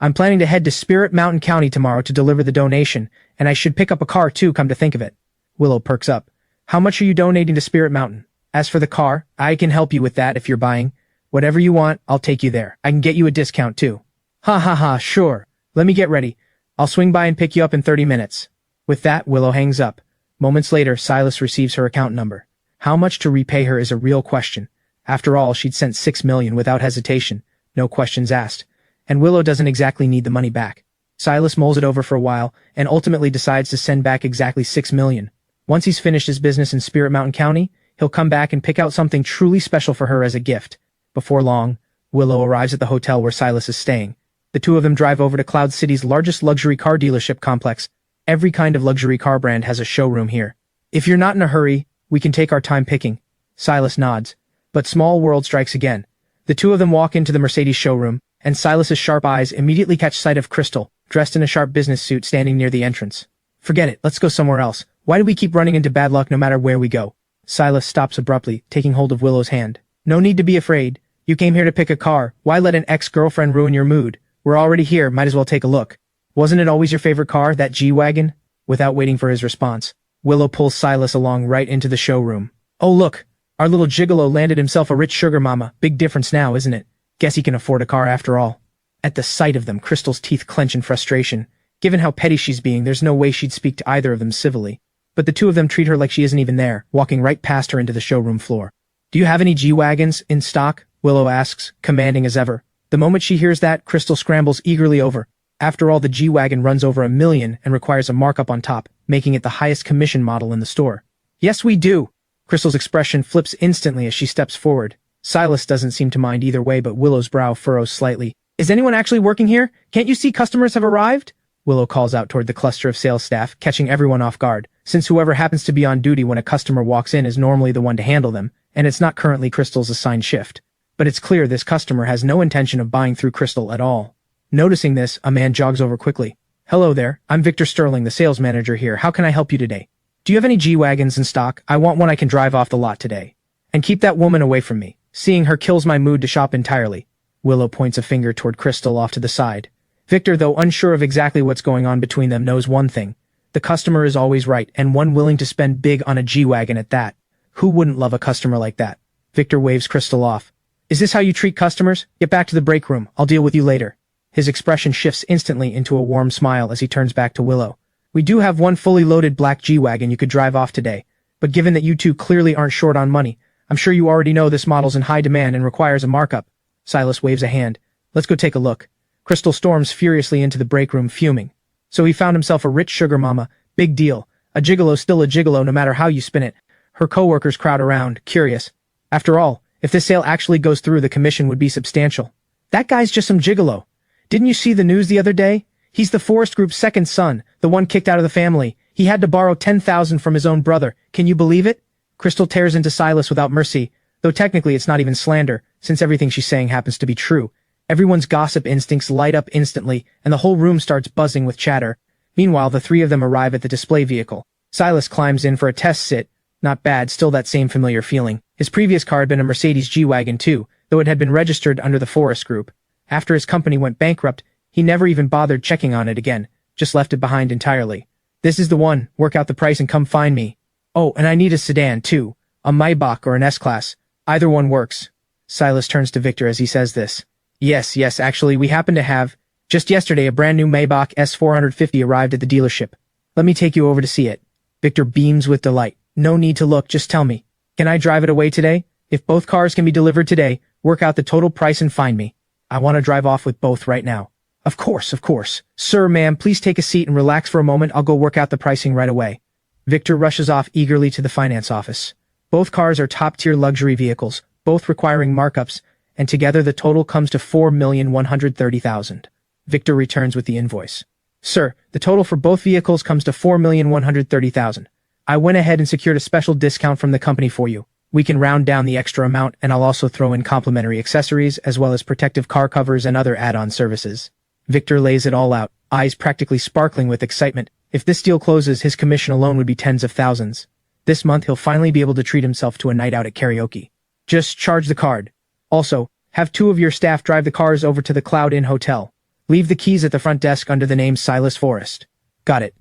"I'm planning to head to Spirit Mountain County tomorrow to deliver the donation, and I should pick up a car too, come to think of it." Willow perks up. "How much are you donating to Spirit Mountain? As for the car, I can help you with that if you're buying. Whatever you want, I'll take you there. I can get you a discount too." "Ha ha ha, sure. Let me get ready. I'll swing by and pick you up in 30 minutes. With that, Willow hangs up. Moments later, Silus receives her account number. How much to repay her is a real question. After all, she'd sent 6 million without hesitation, no questions asked. And Willow doesn't exactly need the money back. Silus mulls it over for a while, and ultimately decides to send back exactly 6 million. Once he's finished his business in Spirit Mountain County, he'll come back and pick out something truly special for her as a gift. Before long, Willow arrives at the hotel where Silus is staying. The two of them drive over to Cloud City's largest luxury car dealership complex. Every kind of luxury car brand has a showroom here. "If you're not in a hurry, we can take our time picking." Silus nods. But small world strikes again. The two of them walk into the Mercedes showroom, and Silas's sharp eyes immediately catch sight of Crystal, dressed in a sharp business suit standing near the entrance. "Forget it, let's go somewhere else. Why do we keep running into bad luck no matter where we go?" Silus stops abruptly, taking hold of Willow's hand. "No need to be afraid. You came here to pick a car. Why let an ex-girlfriend ruin your mood? We're already here, might as well take a look. Wasn't it always your favorite car, that G-Wagon?" Without waiting for his response, Willow pulls Silus along right into the showroom. "Oh look, our little gigolo landed himself a rich sugar mama. Big difference now, isn't it? Guess he can afford a car after all." At the sight of them, Crystal's teeth clench in frustration. Given how petty she's being, there's no way she'd speak to either of them civilly. But the two of them treat her like she isn't even there, walking right past her into the showroom floor. "Do you have any G-Wagons in stock?" Willow asks, commanding as ever. The moment she hears that, Crystal scrambles eagerly over. After all, the G-Wagon runs over $1 million and requires a markup on top, making it the highest commission model in the store. "Yes, we do." Crystal's expression flips instantly as she steps forward. Silus doesn't seem to mind either way, but Willow's brow furrows slightly. "Is anyone actually working here? Can't you see customers have arrived?" Willow calls out toward the cluster of sales staff, catching everyone off guard, since whoever happens to be on duty when a customer walks in is normally the one to handle them, and it's not currently Crystal's assigned shift. But it's clear this customer has no intention of buying through Crystal at all. Noticing this, a man jogs over quickly. "Hello there, I'm Victor Sterling, the sales manager here. How can I help you today? Do you have any G-Wagons in stock? I want one I can drive off the lot today. And keep that woman away from me. Seeing her kills my mood to shop entirely." Willow points a finger toward Crystal off to the side. Victor, though unsure of exactly what's going on between them, knows one thing. The customer is always right, and one willing to spend big on a G-Wagon at that. Who wouldn't love a customer like that? Victor waves Crystal off. "Is this how you treat customers? Get back to the break room. I'll deal with you later." His expression shifts instantly into a warm smile as he turns back to Willow. "We do have one fully loaded black G-Wagon you could drive off today, but given that you two clearly aren't short on money, I'm sure you already know this model's in high demand and requires a markup." Silus waves a hand. "Let's go take a look." Crystal storms furiously into the break room, fuming. So he found himself a rich sugar mama. Big deal. A gigolo's still a gigolo no matter how you spin it. Her coworkers crowd around, curious. After all, If this sale actually goes through, the commission would be substantial. That guy's just some gigolo. Didn't you see the news the other day? He's the Forest Group's second son, the one kicked out of the family. He had to borrow 10,000 from his own brother. Can you believe it? Crystal tears into Silus without mercy, though technically it's not even slander, since everything she's saying happens to be true. Everyone's gossip instincts light up instantly, and the whole room starts buzzing with chatter. Meanwhile, the three of them arrive at the display vehicle. Silus climbs in for a test sit. Not bad, still that same familiar feeling. His previous car had been a Mercedes G-Wagon too, though it had been registered under the Forest Group. After his company went bankrupt, he never even bothered checking on it again, just left it behind entirely. This is the one, work out the price and come find me. Oh, and I need a sedan too, a Maybach or an S-Class. Either one works. Silus turns to Victor as he says this. Yes, actually we happen to have, just yesterday a brand new Maybach S450 arrived at the dealership. Let me take you over to see it. Victor beams with delight. No need to look, just tell me. Can I drive it away today? If both cars can be delivered today, work out the total price and find me. I want to drive off with both right now. Of course. Sir, ma'am, please take a seat and relax for a moment. I'll go work out the pricing right away. Victor rushes off eagerly to the finance office. Both cars are top-tier luxury vehicles, both requiring markups, and together the total comes to 4,130,000. Victor returns with the invoice. Sir, the total for both vehicles comes to 4,130,000. I went ahead and secured a special discount from the company for you. We can round down the extra amount, and I'll also throw in complimentary accessories as well as protective car covers and other add-on services. Victor lays it all out, eyes practically sparkling with excitement. If this deal closes, his commission alone would be tens of thousands. This month, he'll finally be able to treat himself to a night out at karaoke. Just charge the card. Also, have 2 of your staff drive the cars over to the Cloud Inn Hotel. Leave the keys at the front desk under the name Silus Forest. Got it.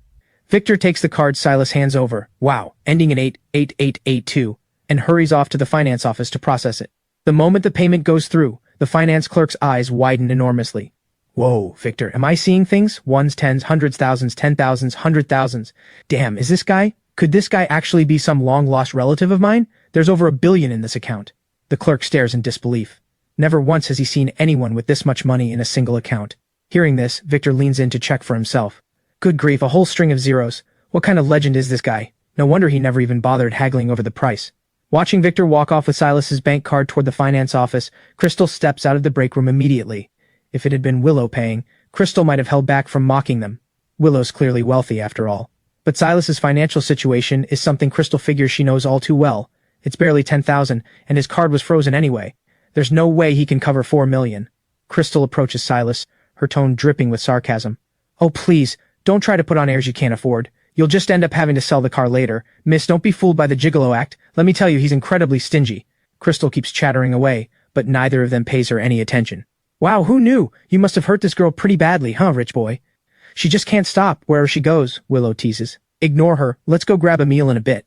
Victor takes the card Silus hands over, wow, ending in 88882, and hurries off to the finance office to process it. The moment the payment goes through, the finance clerk's eyes widen enormously. Whoa, Victor, am I seeing things? Ones, tens, hundreds, thousands, 10,000s, 100,000s. Damn, is this guy? Could this guy actually be some long-lost relative of mine? There's over $1 billion in this account. The clerk stares in disbelief. Never once has he seen anyone with this much money in a single account. Hearing this, Victor leans in to check for himself. Good grief, a whole string of zeros. What kind of legend is this guy? No wonder he never even bothered haggling over the price. Watching Victor walk off with Silas's bank card toward the finance office, Crystal steps out of the break room immediately. If it had been Willow paying, Crystal might have held back from mocking them. Willow's clearly wealthy after all. But Silas's financial situation is something Crystal figures she knows all too well. It's barely 10,000, and his card was frozen anyway. There's no way he can cover 4 million. Crystal approaches Silus, her tone dripping with sarcasm. Oh please, don't try to put on airs you can't afford. You'll just end up having to sell the car later. Miss, don't be fooled by the gigolo act. Let me tell you, he's incredibly stingy. Crystal keeps chattering away, but neither of them pays her any attention. Wow, who knew? You must have hurt this girl pretty badly, huh, rich boy? She just can't stop wherever she goes, Willow teases. Ignore her, let's go grab a meal in a bit.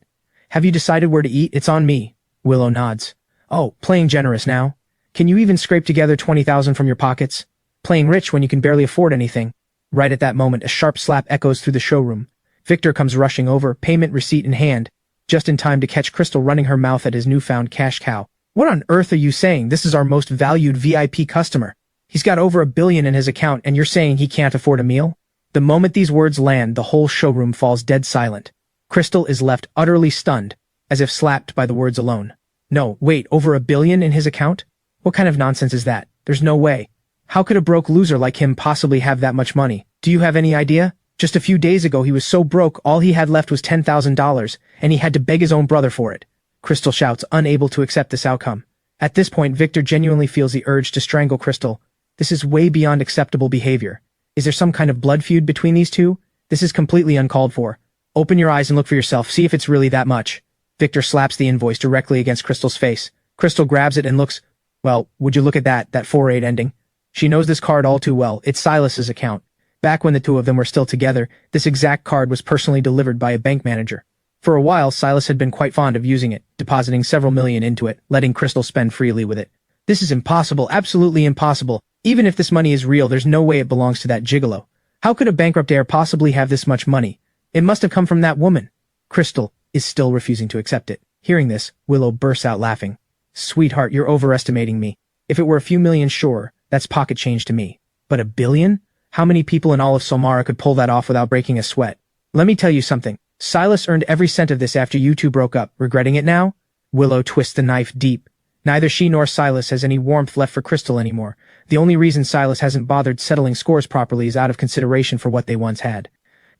Have you decided where to eat? It's on me. Willow nods. Oh, playing generous now? Can you even scrape together 20,000 from your pockets? Playing rich when you can barely afford anything. Right at that moment, a sharp slap echoes through the showroom. Victor comes rushing over, payment receipt in hand, just in time to catch Crystal running her mouth at his newfound cash cow. What on earth are you saying? This is our most valued VIP customer. He's got over $1 billion in his account and you're saying he can't afford a meal? The moment these words land, the whole showroom falls dead silent. Crystal is left utterly stunned, as if slapped by the words alone. No, wait, over $1 billion in his account? What kind of nonsense is that? There's no way. How could a broke loser like him possibly have that much money? Do you have any idea? Just a few days ago he was so broke all he had left was $10,000, and he had to beg his own brother for it. Crystal shouts, unable to accept this outcome. At this point, Victor genuinely feels the urge to strangle Crystal. This is way beyond acceptable behavior. Is there some kind of blood feud between these two? This is completely uncalled for. Open your eyes and look for yourself, see if it's really that much. Victor slaps the invoice directly against Crystal's face. Crystal grabs it and looks, well, would you look at that 48 ending? She knows this card all too well. It's Silas's account. Back when the two of them were still together, this exact card was personally delivered by a bank manager. For a while, Silus had been quite fond of using it, depositing several million into it, letting Crystal spend freely with it. This is impossible, absolutely impossible. Even if this money is real, there's no way it belongs to that gigolo. How could a bankrupt heir possibly have this much money? It must have come from that woman. Crystal is still refusing to accept it. Hearing this, Willow bursts out laughing. Sweetheart, you're overestimating me. If it were a few million, sure, that's pocket change to me. But $1 billion? How many people in all of Solmara could pull that off without breaking a sweat? Let me tell you something. Silus earned every cent of this after you two broke up. Regretting it now? Willow twists the knife deep. Neither she nor Silus has any warmth left for Crystal anymore. The only reason Silus hasn't bothered settling scores properly is out of consideration for what they once had.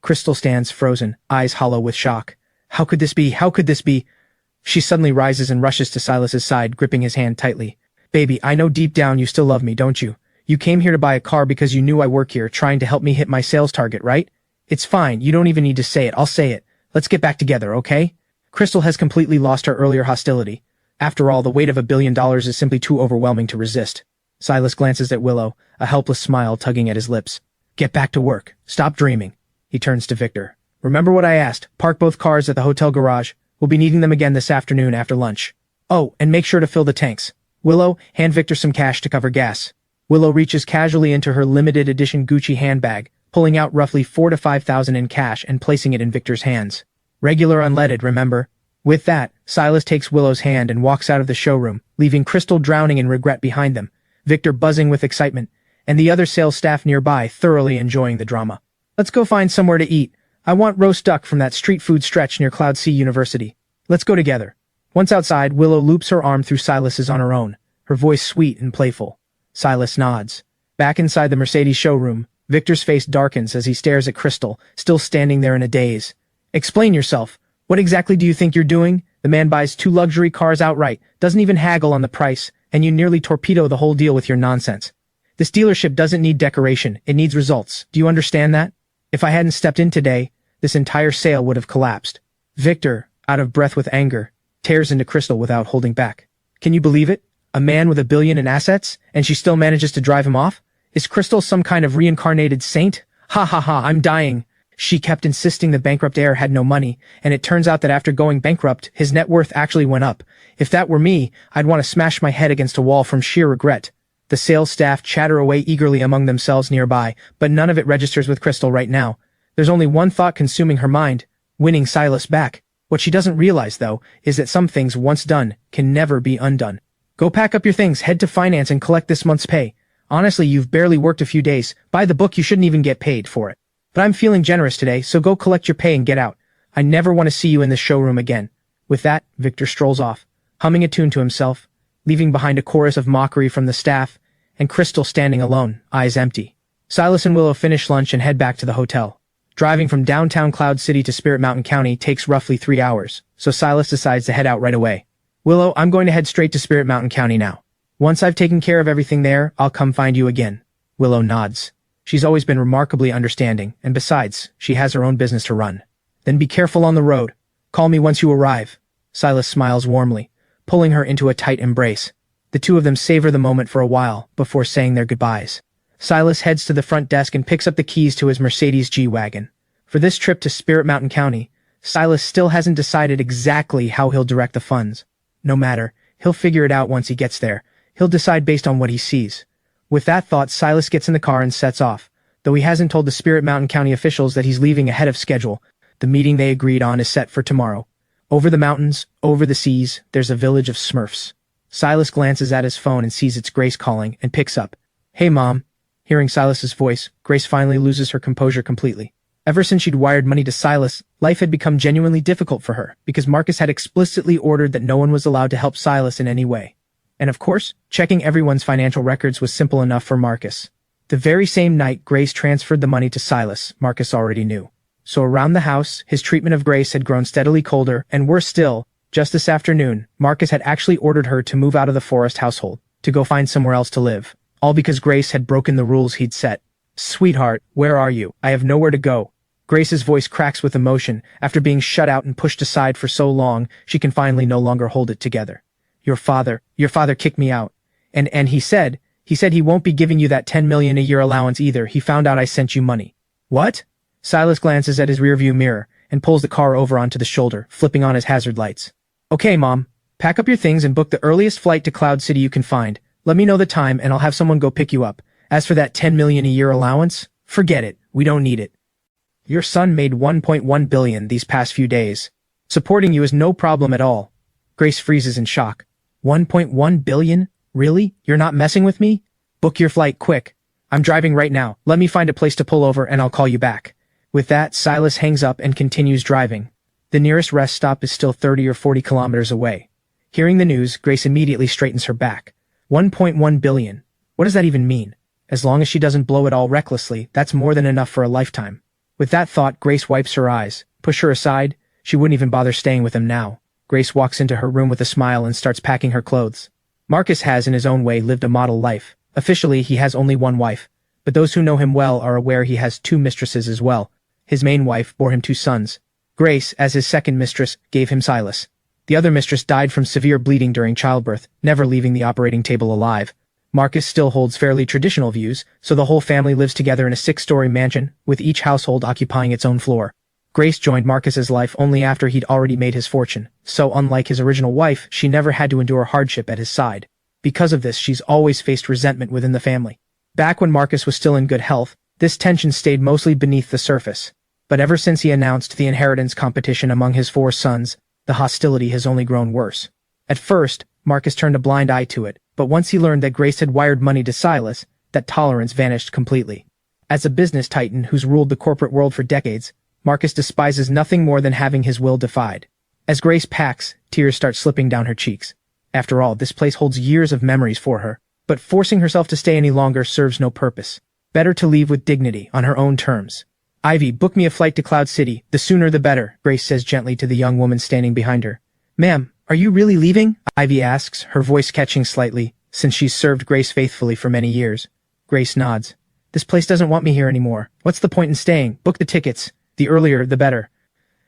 Crystal stands frozen, eyes hollow with shock. How could this be? How could this be? She suddenly rises and rushes to Silas's side, gripping his hand tightly. Baby, I know deep down you still love me, don't you? You came here to buy a car because you knew I work here, trying to help me hit my sales target, right? It's fine, you don't even need to say it, I'll say it. Let's get back together, okay? Crystal has completely lost her earlier hostility. After all, the weight of $1 billion is simply too overwhelming to resist. Silus glances at Willow, a helpless smile tugging at his lips. Get back to work. Stop dreaming. He turns to Victor. Remember what I asked. Park both cars at the hotel garage. We'll be needing them again this afternoon after lunch. Oh, and make sure to fill the tanks. Willow, hand Victor some cash to cover gas. Willow reaches casually into her limited edition Gucci handbag, pulling out roughly $4,000 to $5,000 in cash and placing it in Victor's hands. Regular unleaded, remember? With that, Silus takes Willow's hand and walks out of the showroom, leaving Crystal drowning in regret behind them, Victor buzzing with excitement, and the other sales staff nearby thoroughly enjoying the drama. Let's go find somewhere to eat. I want roast duck from that street food stretch near Cloud Sea University. Let's go together. Once outside, Willow loops her arm through Silas's on her own, her voice sweet and playful. Silus nods. Back inside the Mercedes showroom, Victor's face darkens as he stares at Crystal, still standing there in a daze. Explain yourself. What exactly do you think you're doing? The man buys 2 luxury cars outright, doesn't even haggle on the price, and you nearly torpedo the whole deal with your nonsense. This dealership doesn't need decoration, it needs results. Do you understand that? If I hadn't stepped in today, this entire sale would have collapsed. Victor, out of breath with anger, tears into Crystal without holding back. Can you believe it? A man with $1 billion in assets, and she still manages to drive him off? Is Crystal some kind of reincarnated saint? Ha ha ha, I'm dying. She kept insisting the bankrupt heir had no money, and it turns out that after going bankrupt, his net worth actually went up. If that were me, I'd want to smash my head against a wall from sheer regret. The sales staff chatter away eagerly among themselves nearby, but none of it registers with Crystal right now. There's only one thought consuming her mind: winning Silus back. What she doesn't realize, though, is that some things once done can never be undone. Go pack up your things, head to finance and collect this month's pay. Honestly, you've barely worked a few days. By the book, you shouldn't even get paid for it. But I'm feeling generous today, so go collect your pay and get out. I never want to see you in this showroom again. With that, Victor strolls off, humming a tune to himself, leaving behind a chorus of mockery from the staff, and Crystal standing alone, eyes empty. Silus and Willow finish lunch and head back to the hotel. Driving from downtown Cloud City to Spirit Mountain County takes roughly 3 hours, so Silus decides to head out right away. Willow, I'm going to head straight to Spirit Mountain County now. Once I've taken care of everything there, I'll come find you again. Willow nods. She's always been remarkably understanding, and besides, she has her own business to run. Then be careful on the road. Call me once you arrive. Silus smiles warmly, pulling her into a tight embrace. The two of them savor the moment for a while, before saying their goodbyes. Silus heads to the front desk and picks up the keys to his Mercedes G-Wagon. For this trip to Spirit Mountain County, Silus still hasn't decided exactly how he'll direct the funds. No matter, he'll figure it out once he gets there. He'll decide based on what he sees. With that thought, Silus gets in the car and sets off. Though he hasn't told the Spirit Mountain County officials that he's leaving ahead of schedule, the meeting they agreed on is set for tomorrow. Over the mountains, over the seas, there's a village of Smurfs. Silus glances at his phone and sees it's Grace calling, and picks up. Hey, Mom. Hearing Silas's voice, Grace finally loses her composure completely. Ever since she'd wired money to Silus, life had become genuinely difficult for her, because Marcus had explicitly ordered that no one was allowed to help Silus in any way. And of course, checking everyone's financial records was simple enough for Marcus. The very same night Grace transferred the money to Silus, Marcus already knew. So around the house, his treatment of Grace had grown steadily colder, and worse still, just this afternoon, Marcus had actually ordered her to move out of the Forest household, to go find somewhere else to live. All because Grace had broken the rules he'd set. Sweetheart, where are you? I have nowhere to go. Grace's voice cracks with emotion. After being shut out and pushed aside for so long, she can finally no longer hold it together. Your father kicked me out. And he said he won't be giving you that $10 million a year allowance either. He found out I sent you money. What? Silus glances at his rearview mirror and pulls the car over onto the shoulder, flipping on his hazard lights. Okay, Mom. Pack up your things and book the earliest flight to Cloud City you can find. Let me know the time and I'll have someone go pick you up. As for that $10 million a year allowance, forget it. We don't need it. Your son made $1.1 billion these past few days. Supporting you is no problem at all. Grace freezes in shock. $1.1 billion? Really? You're not messing with me? Book your flight quick. I'm driving right now. Let me find a place to pull over and I'll call you back. With that, Silus hangs up and continues driving. The nearest rest stop is still 30 or 40 kilometers away. Hearing the news, Grace immediately straightens her back. 1.1 billion. What does that even mean? As long as she doesn't blow it all recklessly, that's more than enough for a lifetime. With that thought, Grace wipes her eyes. Push her aside. She wouldn't even bother staying with him now. Grace walks into her room with a smile and starts packing her clothes. Marcus has, in his own way, lived a model life. Officially, he has only one wife, but those who know him well are aware he has two mistresses as well. His main wife bore him two sons. Grace, as his second mistress, gave him Silus. The other mistress died from severe bleeding during childbirth, never leaving the operating table alive. Marcus still holds fairly traditional views, so the whole family lives together in a 6-story mansion, with each household occupying its own floor. Grace joined Marcus's life only after he'd already made his fortune, so unlike his original wife, she never had to endure hardship at his side. Because of this, she's always faced resentment within the family. Back when Marcus was still in good health, this tension stayed mostly beneath the surface. But ever since he announced the inheritance competition among his 4 sons, the hostility has only grown worse. At first, Marcus turned a blind eye to it, but once he learned that Grace had wired money to Silus, that tolerance vanished completely. As a business titan who's ruled the corporate world for decades, Marcus despises nothing more than having his will defied. As Grace packs, tears start slipping down her cheeks. After all, this place holds years of memories for her, but forcing herself to stay any longer serves no purpose. Better to leave with dignity, on her own terms. Ivy, book me a flight to Cloud City, the sooner the better, Grace says gently to the young woman standing behind her. Ma'am, are you really leaving? Ivy asks, her voice catching slightly, since she's served Grace faithfully for many years. Grace nods. This place doesn't want me here anymore. What's the point in staying? Book the tickets. The earlier, the better.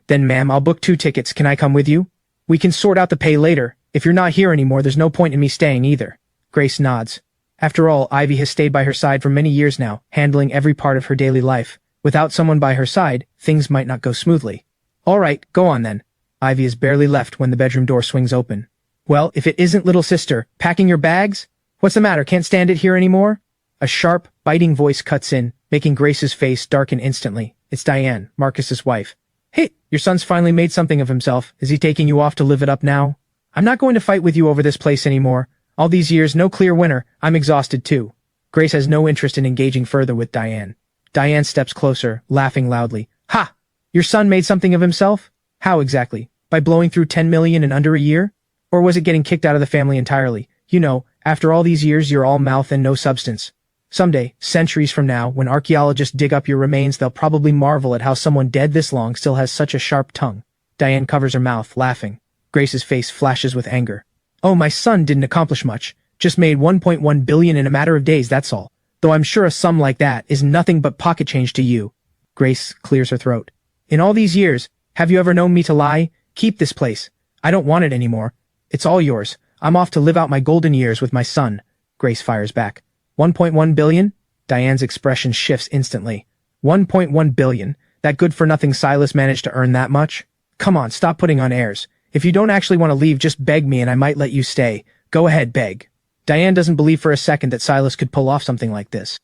Then ma'am, I'll book 2 tickets. Can I come with you? We can sort out the pay later. If you're not here anymore, there's no point in me staying either. Grace nods. After all, Ivy has stayed by her side for many years now, handling every part of her daily life. Without someone by her side, things might not go smoothly. All right, go on then. Ivy is barely left when the bedroom door swings open. Well, if it isn't little sister, packing your bags? What's the matter, can't stand it here anymore? A sharp, biting voice cuts in, making Grace's face darken instantly. It's Diane, Marcus's wife. Hey, your son's finally made something of himself. Is he taking you off to live it up now? I'm not going to fight with you over this place anymore. All these years, no clear winner. I'm exhausted too. Grace has no interest in engaging further with Diane. Diane steps closer, laughing loudly. Ha! Your son made something of himself? How exactly? By blowing through 10 million in under a year? Or was it getting kicked out of the family entirely? You know, after all these years, you're all mouth and no substance. Someday, centuries from now, when archaeologists dig up your remains, they'll probably marvel at how someone dead this long still has such a sharp tongue. Diane covers her mouth, laughing. Grace's face flashes with anger. Oh, my son didn't accomplish much. Just made 1.1 billion in a matter of days, that's all. Though I'm sure a sum like that is nothing but pocket change to you. Grace clears her throat. In all these years, have you ever known me to lie? Keep this place. I don't want it anymore. It's all yours. I'm off to live out my golden years with my son. Grace fires back. 1.1 billion? Diane's expression shifts instantly. 1.1 billion? That good-for-nothing Silus managed to earn that much? Come on, stop putting on airs. If you don't actually want to leave, just beg me and I might let you stay. Go ahead, beg. Diane doesn't believe for a second that Silus could pull off something like this.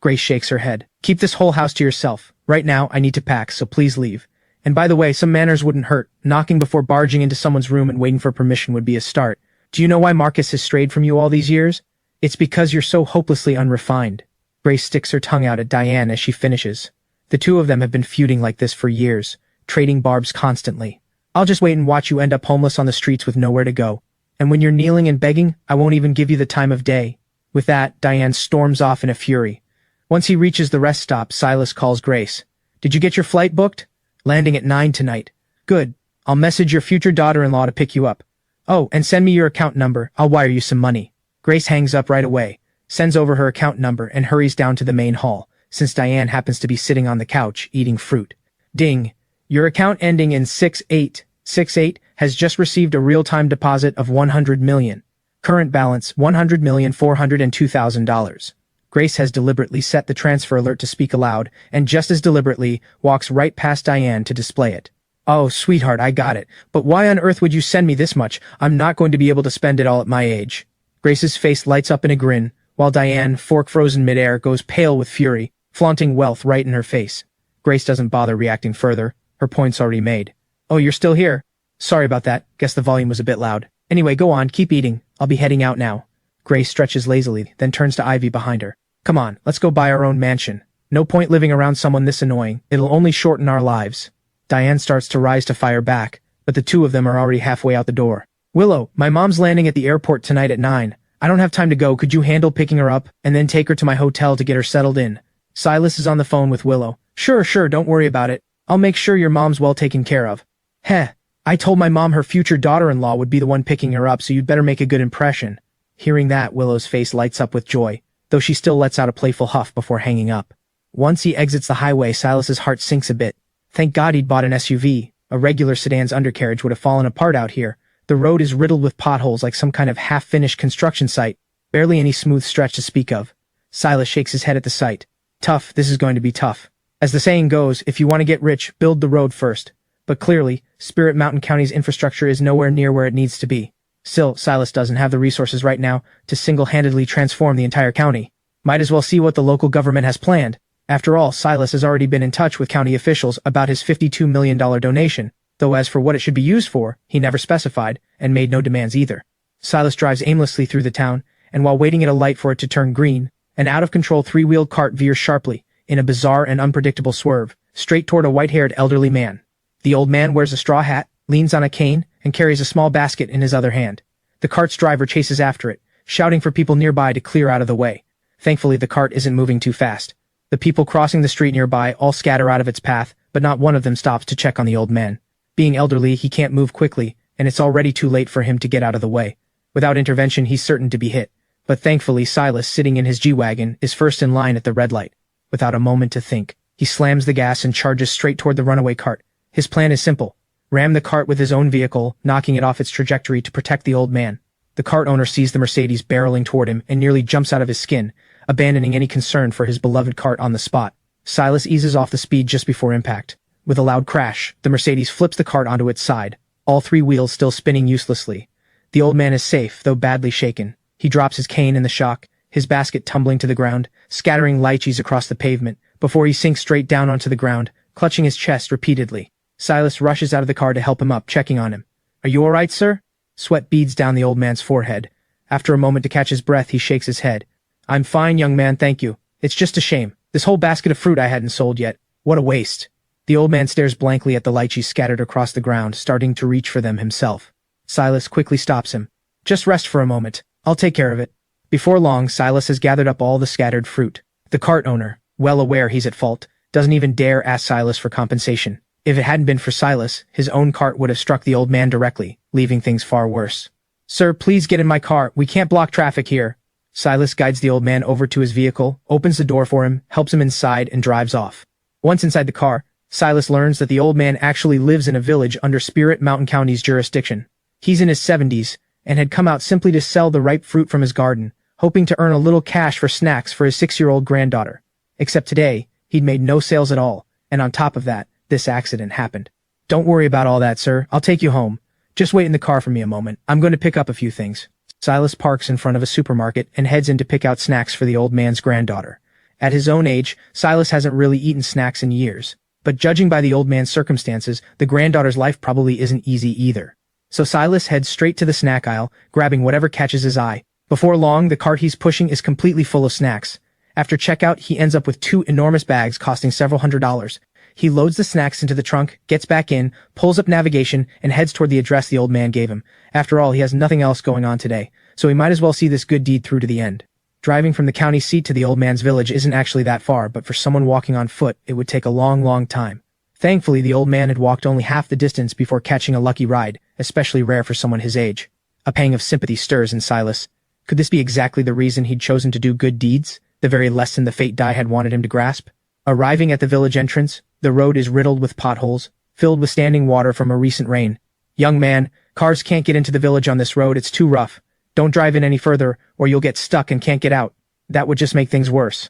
Grace shakes her head. Keep this whole house to yourself. Right now, I need to pack, so please leave. And by the way, some manners wouldn't hurt. Knocking before barging into someone's room and waiting for permission would be a start. Do you know why Marcus has strayed from you all these years? It's because you're so hopelessly unrefined. Grace sticks her tongue out at Diane as she finishes. The two of them have been feuding like this for years, trading barbs constantly. I'll just wait and watch you end up homeless on the streets with nowhere to go. And when you're kneeling and begging, I won't even give you the time of day. With that, Diane storms off in a fury. Once he reaches the rest stop, Silus calls Grace. Did you get your flight booked? Landing at 9 tonight. Good. I'll message your future daughter-in-law to pick you up. Oh, and send me your account number. I'll wire you some money. Grace hangs up right away, sends over her account number, and hurries down to the main hall, since Diane happens to be sitting on the couch, eating fruit. Ding. Your account ending in 6868 has just received a real-time deposit of 100 million. Current balance, $100,402,000. Grace has deliberately set the transfer alert to speak aloud, and just as deliberately, walks right past Diane to display it. Oh, sweetheart, I got it. But why on earth would you send me this much? I'm not going to be able to spend it all at my age. Grace's face lights up in a grin, while Diane, fork frozen midair, goes pale with fury, flaunting wealth right in her face. Grace doesn't bother reacting further. Her point's already made. Oh, you're still here? Sorry about that. Guess the volume was a bit loud. Anyway, go on, keep eating. I'll be heading out now. Grace stretches lazily, then turns to Ivy behind her. Come on, let's go buy our own mansion. No point living around someone this annoying. It'll only shorten our lives. Diane starts to rise to fire back, but the two of them are already halfway out the door. Willow, my mom's landing at the airport tonight at 9. I don't have time to go. Could you handle picking her up and then take her to my hotel to get her settled in? Silus is on the phone with Willow. Sure, don't worry about it. I'll make sure your mom's well taken care of. Heh, I told my mom her future daughter-in-law would be the one picking her up, so you'd better make a good impression. Hearing that, Willow's face lights up with joy, though she still lets out a playful huff before hanging up. Once he exits the highway, Silas's heart sinks a bit. Thank God he'd bought an SUV. A regular sedan's undercarriage would have fallen apart out here. The road is riddled with potholes like some kind of half-finished construction site, barely any smooth stretch to speak of. Silus shakes his head at the sight. Tough, this is going to be tough. As the saying goes, if you want to get rich, build the road first. But clearly, Spirit Mountain County's infrastructure is nowhere near where it needs to be. Still, Silus doesn't have the resources right now to single-handedly transform the entire county. Might as well see what the local government has planned. After all, Silus has already been in touch with county officials about his $52 million donation, though as for what it should be used for, he never specified, and made no demands either. Silus drives aimlessly through the town, and while waiting at a light for it to turn green, an out-of-control three-wheeled cart veers sharply, in a bizarre and unpredictable swerve, straight toward a white-haired elderly man. The old man wears a straw hat, leans on a cane, and carries a small basket in his other hand. The cart's driver chases after it, shouting for people nearby to clear out of the way. Thankfully, the cart isn't moving too fast. The people crossing the street nearby all scatter out of its path, but not one of them stops to check on the old man. Being elderly, he can't move quickly, and it's already too late for him to get out of the way. Without intervention, he's certain to be hit. But thankfully, Silus, sitting in his G-Wagon, is first in line at the red light. Without a moment to think, he slams the gas and charges straight toward the runaway cart. His plan is simple. Ram the cart with his own vehicle, knocking it off its trajectory to protect the old man. The cart owner sees the Mercedes barreling toward him and nearly jumps out of his skin, abandoning any concern for his beloved cart on the spot. Silus eases off the speed just before impact. With a loud crash, the Mercedes flips the cart onto its side, all three wheels still spinning uselessly. The old man is safe, though badly shaken. He drops his cane in the shock, his basket tumbling to the ground, scattering lychees across the pavement, before he sinks straight down onto the ground, clutching his chest repeatedly. Silus rushes out of the car to help him up, checking on him. Are you all right, sir? Sweat beads down the old man's forehead. After a moment to catch his breath, he shakes his head. I'm fine, young man, thank you. It's just a shame. This whole basket of fruit I hadn't sold yet. What a waste. The old man stares blankly at the lychees scattered across the ground, starting to reach for them himself. Silus quickly stops him. Just rest for a moment. I'll take care of it. Before long, Silus has gathered up all the scattered fruit. The cart owner, well aware he's at fault, doesn't even dare ask Silus for compensation. If it hadn't been for Silus, his own cart would have struck the old man directly, leaving things far worse. Sir, please get in my car. We can't block traffic here. Silus guides the old man over to his vehicle, opens the door for him, helps him inside, and drives off. Once inside the car, Silus learns that the old man actually lives in a village under Spirit Mountain County's jurisdiction. He's in his 70s, and had come out simply to sell the ripe fruit from his garden, hoping to earn a little cash for snacks for his 6-year-old granddaughter. Except today, he'd made no sales at all, and on top of that, this accident happened. Don't worry about all that, sir. I'll take you home. Just wait in the car for me a moment. I'm going to pick up a few things. Silus parks in front of a supermarket and heads in to pick out snacks for the old man's granddaughter. At his own age, Silus hasn't really eaten snacks in years. But judging by the old man's circumstances, the granddaughter's life probably isn't easy either. So Silus heads straight to the snack aisle, grabbing whatever catches his eye. Before long, the cart he's pushing is completely full of snacks. After checkout, he ends up with 2 enormous bags costing several $100s. He loads the snacks into the trunk, gets back in, pulls up navigation, and heads toward the address the old man gave him. After all, he has nothing else going on today, so he might as well see this good deed through to the end. Driving from the county seat to the old man's village isn't actually that far, but for someone walking on foot, it would take a long time. Thankfully, the old man had walked only half the distance before catching a lucky ride, especially rare for someone his age. A pang of sympathy stirs in Silus. Could this be exactly the reason he'd chosen to do good deeds? The very lesson the fate die had wanted him to grasp? Arriving at the village entrance, the road is riddled with potholes, filled with standing water from a recent rain. Young man, cars can't get into the village on this road, it's too rough. Don't drive in any further, or you'll get stuck and can't get out. That would just make things worse.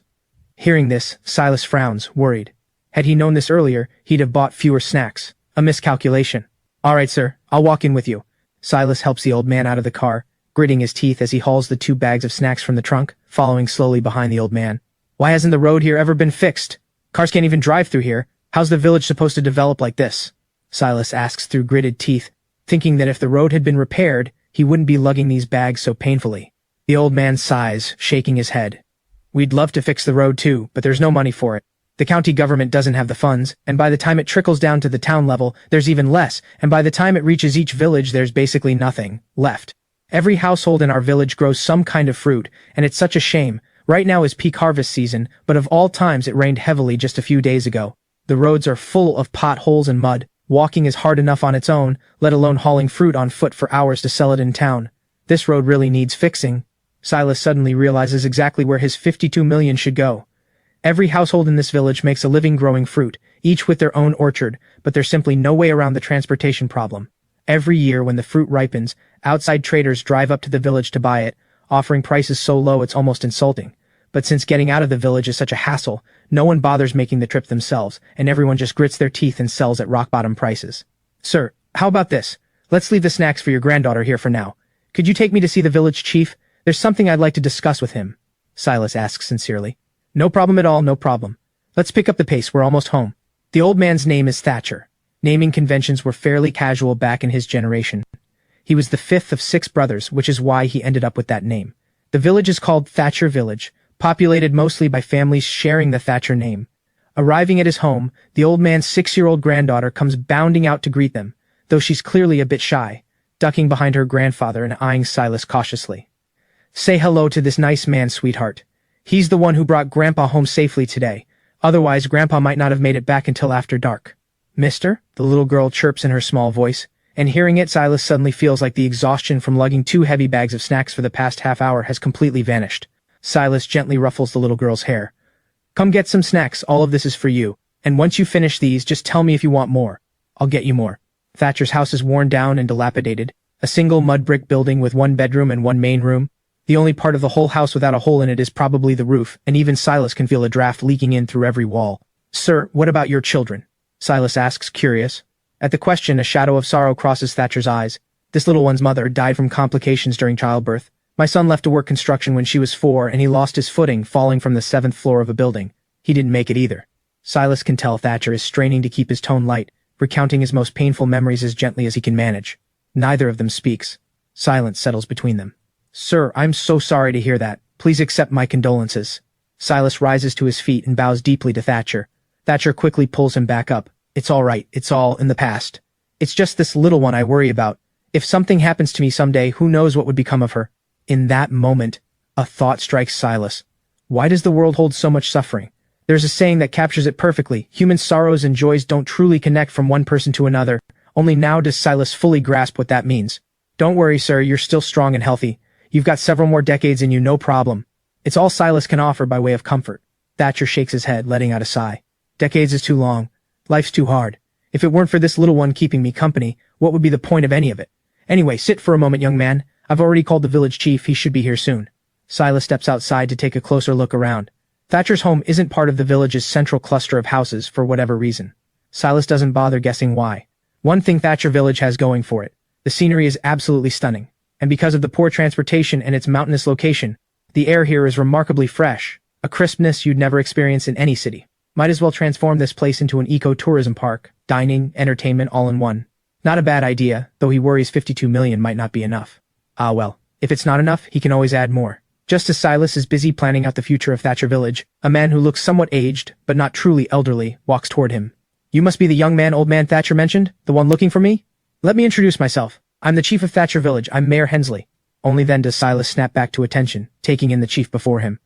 Hearing this, Silus frowns, worried. Had he known this earlier, he'd have bought fewer snacks. A miscalculation. All right, sir, I'll walk in with you. Silus helps the old man out of the car, gritting his teeth as he hauls the 2 bags of snacks from the trunk, following slowly behind the old man. Why hasn't the road here ever been fixed? Cars can't even drive through here. How's the village supposed to develop like this? Silus asks through gritted teeth, thinking that if the road had been repaired, he wouldn't be lugging these bags so painfully. The old man sighs, shaking his head. We'd love to fix the road too, but there's no money for it. The county government doesn't have the funds, and by the time it trickles down to the town level, there's even less, and by the time it reaches each village there's basically nothing left. Every household in our village grows some kind of fruit, and it's such a shame. Right now is peak harvest season, but of all times it rained heavily just a few days ago. The roads are full of potholes and mud. Walking is hard enough on its own, let alone hauling fruit on foot for hours to sell it in town. This road really needs fixing. Silas suddenly realizes exactly where his 52 million should go. Every household in this village makes a living growing fruit, each with their own orchard, but there's simply no way around the transportation problem. Every year when the fruit ripens, outside traders drive up to the village to buy it, offering prices so low it's almost insulting. But since getting out of the village is such a hassle, no one bothers making the trip themselves, and everyone just grits their teeth and sells at rock-bottom prices. Sir, how about this? Let's leave the snacks for your granddaughter here for now. Could you take me to see the village chief? There's something I'd like to discuss with him. Silas asks sincerely. No problem at all, no problem. Let's pick up the pace, we're almost home. The old man's name is Thatcher. Naming conventions were fairly casual back in his generation. He was the fifth of 6 brothers, which is why he ended up with that name. The village is called Thatcher Village, populated mostly by families sharing the Thatcher name. Arriving at his home, the old man's 6-year-old granddaughter comes bounding out to greet them, though she's clearly a bit shy, ducking behind her grandfather and eyeing Silas cautiously. Say hello to this nice man, sweetheart. He's the one who brought Grandpa home safely today. Otherwise, Grandpa might not have made it back until after dark. Mister? The little girl chirps in her small voice, and hearing it, Silas suddenly feels like the exhaustion from lugging 2 heavy bags of snacks for the past half hour has completely vanished. Silas gently ruffles the little girl's hair. Come get some snacks, all of this is for you, and once you finish these, just tell me if you want more. I'll get you more. Thatcher's house is worn down and dilapidated, a single mud brick building with 1 bedroom and 1 main room. The only part of the whole house without a hole in it is probably the roof, and even Silas can feel a draft leaking in through every wall. Sir, what about your children? Silas asks, curious. At the question, a shadow of sorrow crosses Thatcher's eyes. This little one's mother died from complications during childbirth. My son left to work construction when she was 4, and he lost his footing falling from the 7th floor of a building. He didn't make it either. Silas can tell Thatcher is straining to keep his tone light, recounting his most painful memories as gently as he can manage. Neither of them speaks. Silence settles between them. Sir, I'm so sorry to hear that. Please accept my condolences. Silas rises to his feet and bows deeply to Thatcher. Thatcher quickly pulls him back up. It's all right. It's all in the past. It's just this little one I worry about. If something happens to me someday, who knows what would become of her? In that moment, a thought strikes Silas. Why does the world hold so much suffering? There's a saying that captures it perfectly. Human sorrows and joys don't truly connect from one person to another. Only now does Silas fully grasp what that means. Don't worry, sir. You're still strong and healthy. You've got several more decades in you, no problem. It's all Silas can offer by way of comfort. Thatcher shakes his head, letting out a sigh. Decades is too long. Life's too hard. If it weren't for this little one keeping me company, what would be the point of any of it? Anyway, sit for a moment, young man. I've already called the village chief. He should be here soon. Silas steps outside to take a closer look around. Thatcher's home isn't part of the village's central cluster of houses for whatever reason. Silas doesn't bother guessing why. One thing Thatcher Village has going for it. The scenery is absolutely stunning. And because of the poor transportation and its mountainous location, the air here is remarkably fresh, a crispness you'd never experience in any city. Might as well transform this place into an eco-tourism park, dining, entertainment all in one. Not a bad idea, though he worries 52 million might not be enough. Ah well, if it's not enough, he can always add more. Just as Silas is busy planning out the future of Thatcher Village, a man who looks somewhat aged, but not truly elderly, walks toward him. You must be the young man old man Thatcher mentioned, the one looking for me? Let me introduce myself. I'm the chief of Thatcher Village. I'm Mayor Hensley. Only then does Silas snap back to attention, taking in the chief before him.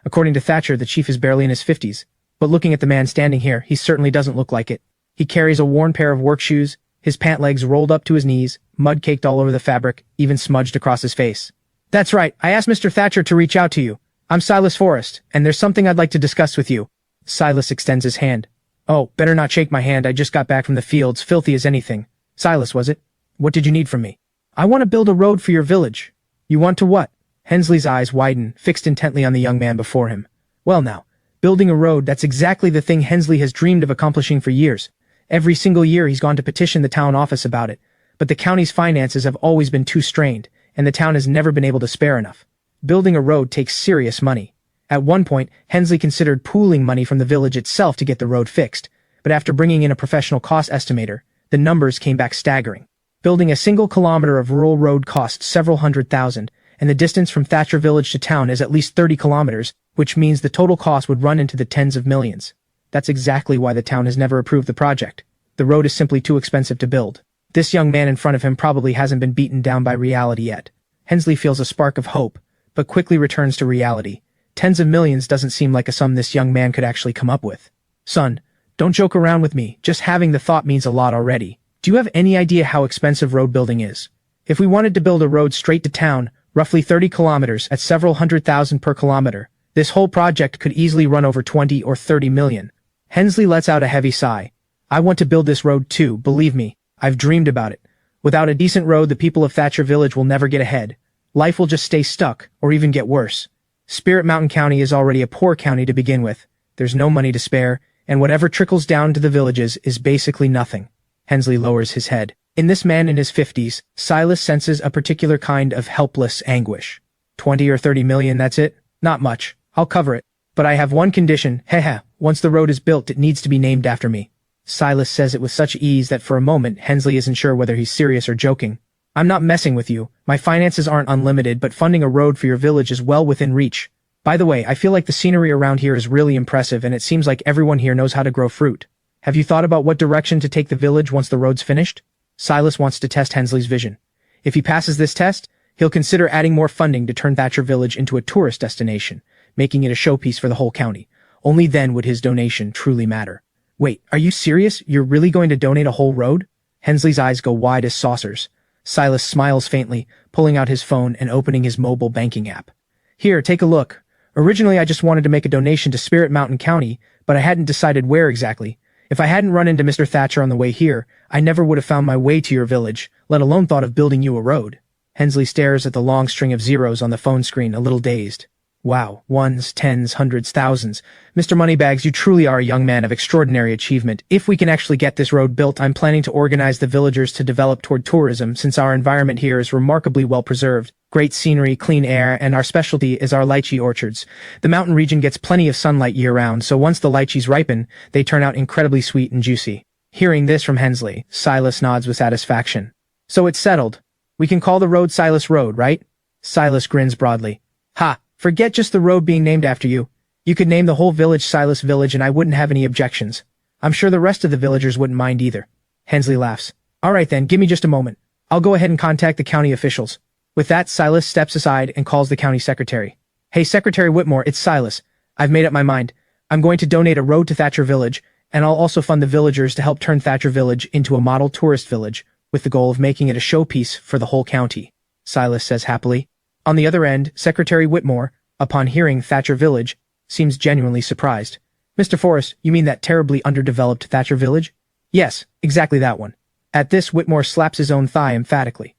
According to Thatcher, the chief is barely in his 50s, but looking at the man standing here, he certainly doesn't look like it. He carries a worn pair of work shoes, his pant legs rolled up to his knees, mud caked all over the fabric, even smudged across his face. That's right, I asked Mr. Thatcher to reach out to you. I'm Silus Forest, and there's something I'd like to discuss with you. Silas extends his hand. Oh, better not shake my hand, I just got back from the fields, filthy as anything. Silas, was it? What did you need from me? I want to build a road for your village. You want to what? Hensley's eyes widen, fixed intently on the young man before him. Well now, building a road, that's exactly the thing Hensley has dreamed of accomplishing for years. Every single year he's gone to petition the town office about it, but the county's finances have always been too strained, and the town has never been able to spare enough. Building a road takes serious money. At one point, Hensley considered pooling money from the village itself to get the road fixed, but after bringing in a professional cost estimator, the numbers came back staggering. Building a single kilometer of rural road costs several $100,000, and the distance from Thatcher Village to town is at least 30 kilometers, which means the total cost would run into the tens of millions. That's exactly why the town has never approved the project. The road is simply too expensive to build. This young man in front of him probably hasn't been beaten down by reality yet. Hensley feels a spark of hope, but quickly returns to reality. Tens of millions doesn't seem like a sum this young man could actually come up with. Son, don't joke around with me, just having the thought means a lot already. Do you have any idea how expensive road building is? If we wanted to build a road straight to town, roughly 30 kilometers at several $100,000 per kilometer, this whole project could easily run over 20 or 30 million. Hensley lets out a heavy sigh. I want to build this road too, believe me. I've dreamed about it. Without a decent road, the people of Thatcher Village will never get ahead. Life will just stay stuck, or even get worse. Spirit Mountain County is already a poor county to begin with. There's no money to spare, and whatever trickles down to the villages is basically nothing. Hensley lowers his head. In this man in his 50s, Silus senses a particular kind of helpless anguish. 20 or 30 million, that's it? Not much. I'll cover it. But I have one condition, haha, once the road is built it needs to be named after me. Silus says it with such ease that for a moment Hensley isn't sure whether he's serious or joking. I'm not messing with you. My finances aren't unlimited, but funding a road for your village is well within reach. By the way, I feel like the scenery around here is really impressive and it seems like everyone here knows how to grow fruit. Have you thought about what direction to take the village once the road's finished? Silus wants to test Hensley's vision. If he passes this test, he'll consider adding more funding to turn Thatcher Village into a tourist destination, making it a showpiece for the whole county. Only then would his donation truly matter. Wait, are you serious? You're really going to donate a whole road? Hensley's eyes go wide as saucers. Silus smiles faintly, pulling out his phone and opening his mobile banking app. Here, take a look. Originally I just wanted to make a donation to Spirit Mountain County, but I hadn't decided where exactly. If I hadn't run into Mr. Thatcher on the way here, I never would have found my way to your village, let alone thought of building you a road. Hensley stares at the long string of zeros on the phone screen, a little dazed. Wow, ones, tens, hundreds, thousands. Mr. Moneybags, you truly are a young man of extraordinary achievement. If we can actually get this road built, I'm planning to organize the villagers to develop toward tourism, since our environment here is remarkably well preserved. Great scenery, clean air, and our specialty is our lychee orchards. The mountain region gets plenty of sunlight year-round, so once the lychees ripen, they turn out incredibly sweet and juicy. Hearing this from Hensley, Silus nods with satisfaction. So it's settled. We can call the road Silus Road, right? Silus grins broadly. Ha! Forget just the road being named after you. You could name the whole village Silus Village and I wouldn't have any objections. I'm sure the rest of the villagers wouldn't mind either. Hensley laughs. Alright then, give me just a moment. I'll go ahead and contact the county officials. With that, Silus steps aside and calls the county secretary. Hey Secretary Whitmore, it's Silus. I've made up my mind. I'm going to donate a road to Thatcher Village, and I'll also fund the villagers to help turn Thatcher Village into a model tourist village, with the goal of making it a showpiece for the whole county. Silus says happily. On the other end, Secretary Whitmore, upon hearing Thatcher Village, seems genuinely surprised. Mr. Forrest, you mean that terribly underdeveloped Thatcher Village? Yes, exactly that one. At this, Whitmore slaps his own thigh emphatically.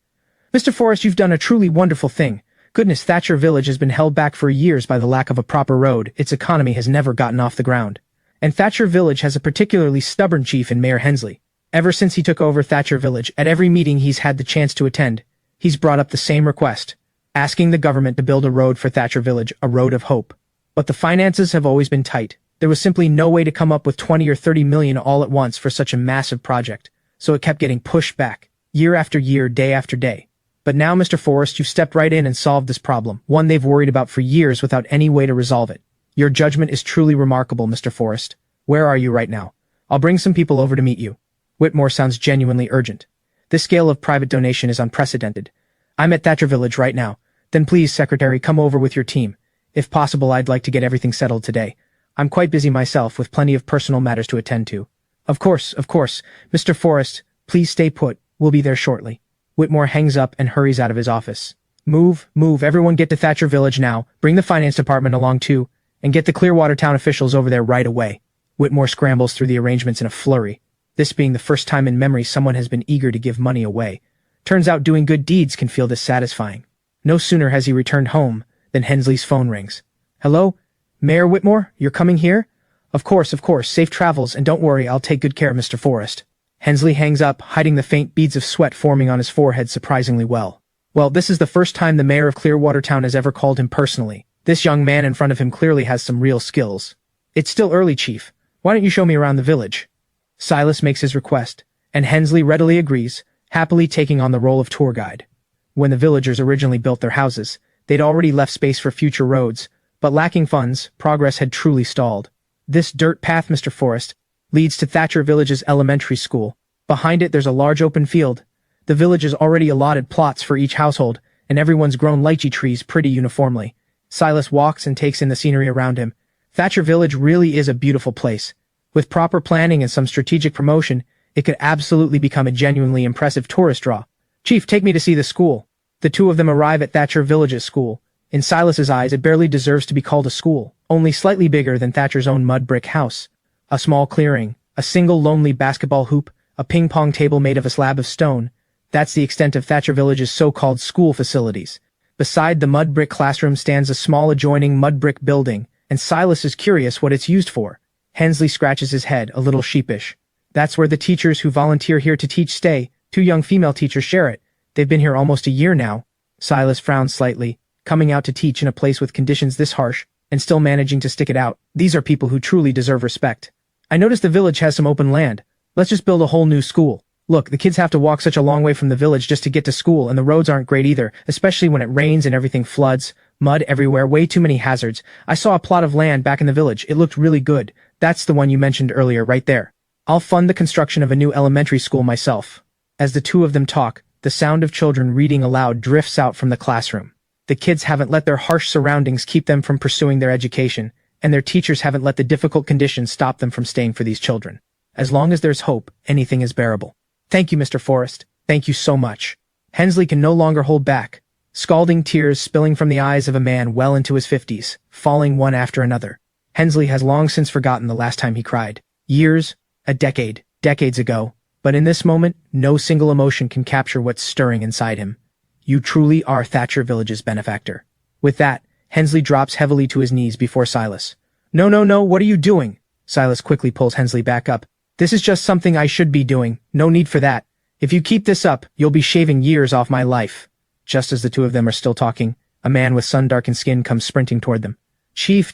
Mr. Forrest, you've done a truly wonderful thing. Goodness, Thatcher Village has been held back for years by the lack of a proper road. Its economy has never gotten off the ground. And Thatcher Village has a particularly stubborn chief in Mayor Hensley. Ever since he took over Thatcher Village, at every meeting he's had the chance to attend, he's brought up the same request, asking the government to build a road for Thatcher Village, a road of hope. But the finances have always been tight. There was simply no way to come up with 20 or 30 million all at once for such a massive project, so it kept getting pushed back, year after year, day after day. But now, Mr. Forrest, you've stepped right in and solved this problem, one they've worried about for years without any way to resolve it. Your judgment is truly remarkable, Mr. Forrest. Where are you right now? I'll bring some people over to meet you. Whitmore sounds genuinely urgent. This scale of private donation is unprecedented. I'm at Thatcher Village right now. Then please, Secretary, come over with your team. If possible, I'd like to get everything settled today. I'm quite busy myself with plenty of personal matters to attend to. Of course. Mr. Forrest, please stay put. We'll be there shortly. Whitmore hangs up and hurries out of his office. Move, everyone get to Thatcher Village now. Bring the finance department along too, and get the Clearwater town officials over there right away. Whitmore scrambles through the arrangements in a flurry. This being the first time in memory someone has been eager to give money away. Turns out doing good deeds can feel this satisfying. No sooner has he returned home than Hensley's phone rings. Hello? Mayor Whitmore, you're coming here? Of course. Safe travels, and don't worry, I'll take good care of Mr. Forrest. Hensley hangs up, hiding the faint beads of sweat forming on his forehead surprisingly well. Well, this is the first time the mayor of Clearwater Town has ever called him personally. This young man in front of him clearly has some real skills. It's still early, Chief. Why don't you show me around the village? Silus makes his request, and Hensley readily agrees, happily taking on the role of tour guide. When the villagers originally built their houses, they'd already left space for future roads, but lacking funds, progress had truly stalled. This dirt path, Mr. Forest, leads to Thatcher Village's elementary school. Behind it there's a large open field. The village has already allotted plots for each household, and everyone's grown lychee trees pretty uniformly. Silus walks and takes in the scenery around him. Thatcher Village really is a beautiful place. With proper planning and some strategic promotion, it could absolutely become a genuinely impressive tourist draw. Chief, take me to see the school. The two of them arrive at Thatcher Village's school. In Silas's eyes, it barely deserves to be called a school, only slightly bigger than Thatcher's own mud brick house. A small clearing, a single lonely basketball hoop, a ping-pong table made of a slab of stone. That's the extent of Thatcher Village's so-called school facilities. Beside the mud brick classroom stands a small adjoining mud brick building, and Silus is curious what it's used for. Hensley scratches his head, a little sheepish. That's where the teachers who volunteer here to teach stay. 2 young female teachers share it. They've been here almost a year now. Silus frowns slightly. Coming out to teach in a place with conditions this harsh, and still managing to stick it out. These are people who truly deserve respect. I noticed the village has some open land. Let's just build a whole new school. Look, the kids have to walk such a long way from the village just to get to school, and the roads aren't great either, especially when it rains and everything floods. Mud everywhere, way too many hazards. I saw a plot of land back in the village. It looked really good. That's the one you mentioned earlier, right there. I'll fund the construction of a new elementary school myself. As the two of them talk, the sound of children reading aloud drifts out from the classroom. The kids haven't let their harsh surroundings keep them from pursuing their education, and their teachers haven't let the difficult conditions stop them from staying for these children. As long as there's hope, anything is bearable. Thank you, Mr. Forest. Thank you so much. Hensley can no longer hold back. Scalding tears spilling from the eyes of a man well into his 50s, falling one after another. Hensley has long since forgotten the last time he cried. Years, a decade, decades ago. But in this moment, no single emotion can capture what's stirring inside him. You truly are Thatcher Village's benefactor. With that, Hensley drops heavily to his knees before Silus. No, what are you doing? Silus quickly pulls Hensley back up. This is just something I should be doing. No need for that. If you keep this up, you'll be shaving years off my life. Just as the two of them are still talking, a man with sun-darkened skin comes sprinting toward them. Chief,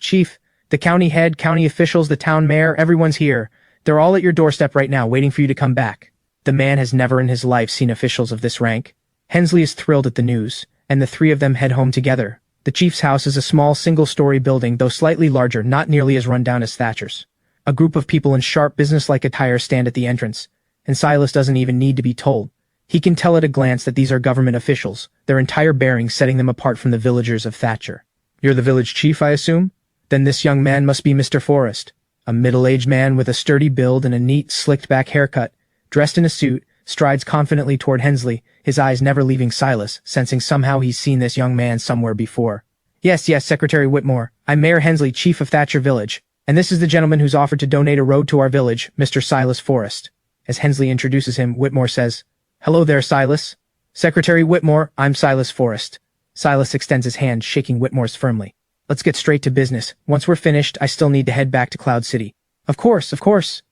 the county head, county officials, the town mayor, everyone's here. They're all at your doorstep right now, waiting for you to come back. The man has never in his life seen officials of this rank. Hensley is thrilled at the news, and the three of them head home together. The chief's house is a small single-story building, though slightly larger, not nearly as run-down as Thatcher's. A group of people in sharp business-like attire stand at the entrance, and Silus doesn't even need to be told. He can tell at a glance that these are government officials, their entire bearing setting them apart from the villagers of Thatcher. You're the village chief, I assume? Then this young man must be Mr. Forest. A middle-aged man with a sturdy build and a neat, slicked-back haircut, dressed in a suit, strides confidently toward Hensley, his eyes never leaving Silus, sensing somehow he's seen this young man somewhere before. Yes, Secretary Whitmore. I'm Mayor Hensley, chief of Thatcher Village, and this is the gentleman who's offered to donate a road to our village, Mr. Silus Forest. As Hensley introduces him, Whitmore says, Hello there, Silus. Secretary Whitmore, I'm Silus Forest. Silus extends his hand, shaking Whitmore's firmly. Let's get straight to business. Once we're finished, I still need to head back to Cloud City. Of course.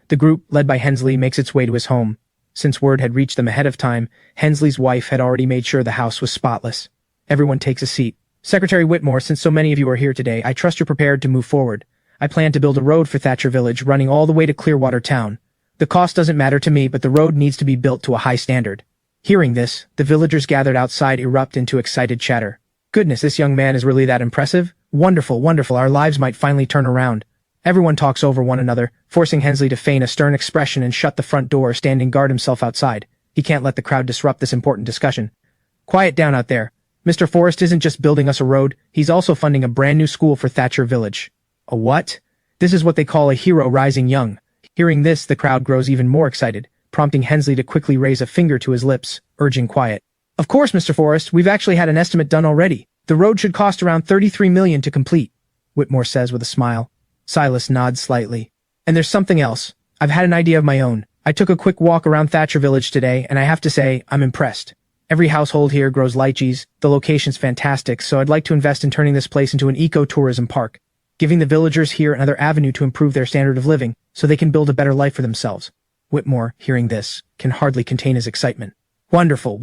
The group, led by Hensley, makes its way to his home. Since word had reached them ahead of time, Hensley's wife had already made sure the house was spotless. Everyone takes a seat. Secretary Whitmore, since so many of you are here today, I trust you're prepared to move forward. I plan to build a road for Thatcher Village running all the way to Clearwater Town. The cost doesn't matter to me, but the road needs to be built to a high standard. Hearing this, the villagers gathered outside erupt into excited chatter. Goodness, this young man is really that impressive? Wonderful, our lives might finally turn around. Everyone talks over one another, forcing Hensley to feign a stern expression and shut the front door, standing guard himself outside. He can't let the crowd disrupt this important discussion. Quiet down out there. Mr. Forest isn't just building us a road, he's also funding a brand new school for Thatcher Village. A what? This is what they call a hero rising young. Hearing this, the crowd grows even more excited, prompting Hensley to quickly raise a finger to his lips, urging quiet. Of course, Mr. Forest, we've actually had an estimate done already. The road should cost around $33 million to complete, Whitmore says with a smile. Silus nods slightly. And there's something else. I've had an idea of my own. I took a quick walk around Thatcher Village today, and I have to say, I'm impressed. Every household here grows lychees, the location's fantastic, so I'd like to invest in turning this place into an eco-tourism park, giving the villagers here another avenue to improve their standard of living, so they can build a better life for themselves. Whitmore, hearing this, can hardly contain his excitement. Wonderful.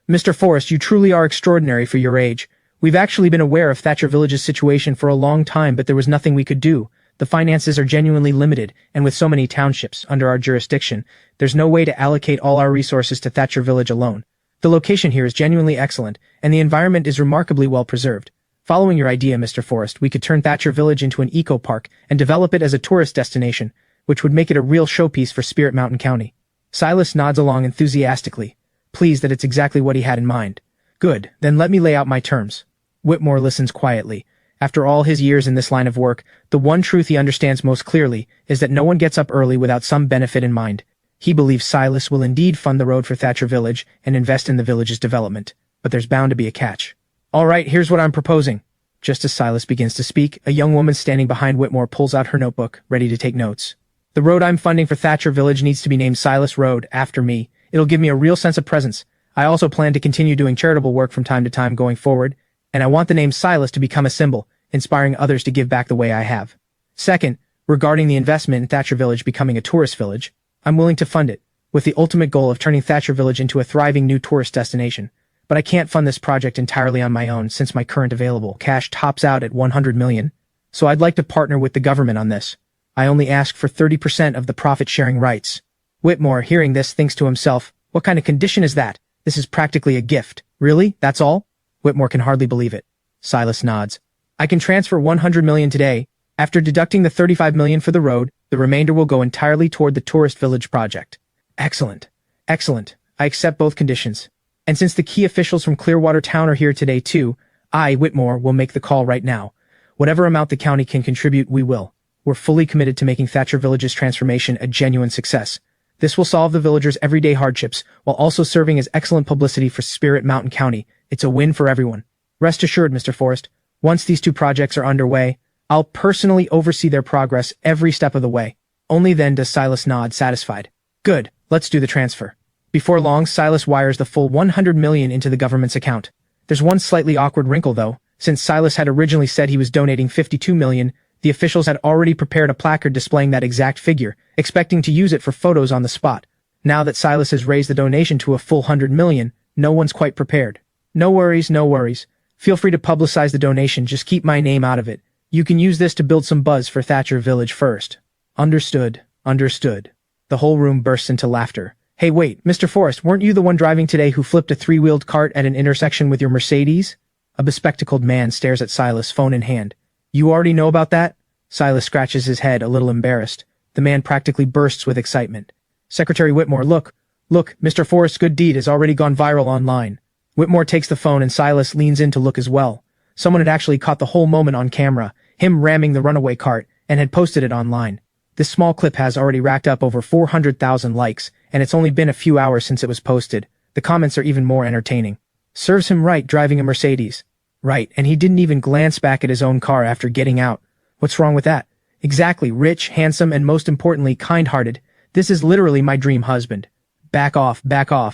Mr. Forest, you truly are extraordinary for your age. We've actually been aware of Thatcher Village's situation for a long time, but there was nothing we could do. The finances are genuinely limited, and with so many townships under our jurisdiction, there's no way to allocate all our resources to Thatcher Village alone. The location here is genuinely excellent, and the environment is remarkably well preserved. Following your idea, Mr. Forest, we could turn Thatcher Village into an eco-park and develop it as a tourist destination, which would make it a real showpiece for Spirit Mountain County. Silus nods along enthusiastically, pleased that it's exactly what he had in mind. Good, then let me lay out my terms. Whitmore listens quietly. After all his years in this line of work, the one truth he understands most clearly is that no one gets up early without some benefit in mind. He believes Silus will indeed fund the road for Thatcher Village and invest in the village's development. But there's bound to be a catch. All right, here's what I'm proposing. Just as Silus begins to speak, a young woman standing behind Whitmore pulls out her notebook, ready to take notes. The road I'm funding for Thatcher Village needs to be named Silus Road, after me. It'll give me a real sense of presence. I also plan to continue doing charitable work from time to time going forward, and I want the name Silus to become a symbol, inspiring others to give back the way I have. Second, regarding the investment in Thatcher Village becoming a tourist village, I'm willing to fund it, with the ultimate goal of turning Thatcher Village into a thriving new tourist destination. But I can't fund this project entirely on my own since my current available cash tops out at 100 million. So I'd like to partner with the government on this. I only ask for 30% of the profit-sharing rights. Whitmore, hearing this, thinks to himself, what kind of condition is that? This is practically a gift. Really? That's all? Whitmore can hardly believe it. Silus nods. I can transfer 100 million today. After deducting the 35 million for the road, the remainder will go entirely toward the tourist village project. Excellent. Excellent. I accept both conditions. And since the key officials from Clearwater Town are here today too, I, Whitmore, will make the call right now. Whatever amount the county can contribute, we will. We're fully committed to making Thatcher Village's transformation a genuine success. This will solve the villagers' everyday hardships, while also serving as excellent publicity for Spirit Mountain County. It's a win for everyone. Rest assured, Mr. Forest, once these two projects are underway, I'll personally oversee their progress every step of the way. Only then does Silus nod, satisfied. Good, let's do the transfer. Before long, Silus wires the full 100 million into the government's account. There's one slightly awkward wrinkle though. Since Silus had originally said he was donating 52 million, the officials had already prepared a placard displaying that exact figure, expecting to use it for photos on the spot. Now that Silus has raised the donation to a full 100 million, no one's quite prepared. No worries, no worries. Feel free to publicize the donation, just keep my name out of it. You can use this to build some buzz for Thatcher Village first. Understood, understood. The whole room bursts into laughter. Hey wait, Mr. Forest, weren't you the one driving today who flipped a three-wheeled cart at an intersection with your Mercedes? A bespectacled man stares at Silus, phone in hand. You already know about that? Silus scratches his head, a little embarrassed. The man practically bursts with excitement. Secretary Whitmore, look, Mr. Forest's good deed has already gone viral online. Whitmore takes the phone and Silus leans in to look as well. Someone had actually caught the whole moment on camera, him ramming the runaway cart, and had posted it online. This small clip has already racked up over 400,000 likes, and it's only been a few hours since it was posted. The comments are even more entertaining. Serves him right driving a Mercedes. Right, and he didn't even glance back at his own car after getting out. What's wrong with that? Exactly, rich, handsome, and most importantly, kind-hearted. This is literally my dream husband. Back off,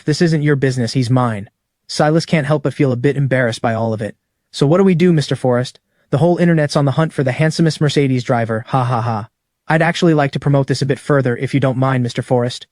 this isn't your business, he's mine. Silus can't help but feel a bit embarrassed by all of it. So what do we do, Mr. Forest? The whole internet's on the hunt for the handsomest Mercedes driver, ha ha ha. I'd actually like to promote this a bit further if you don't mind, Mr. Forest.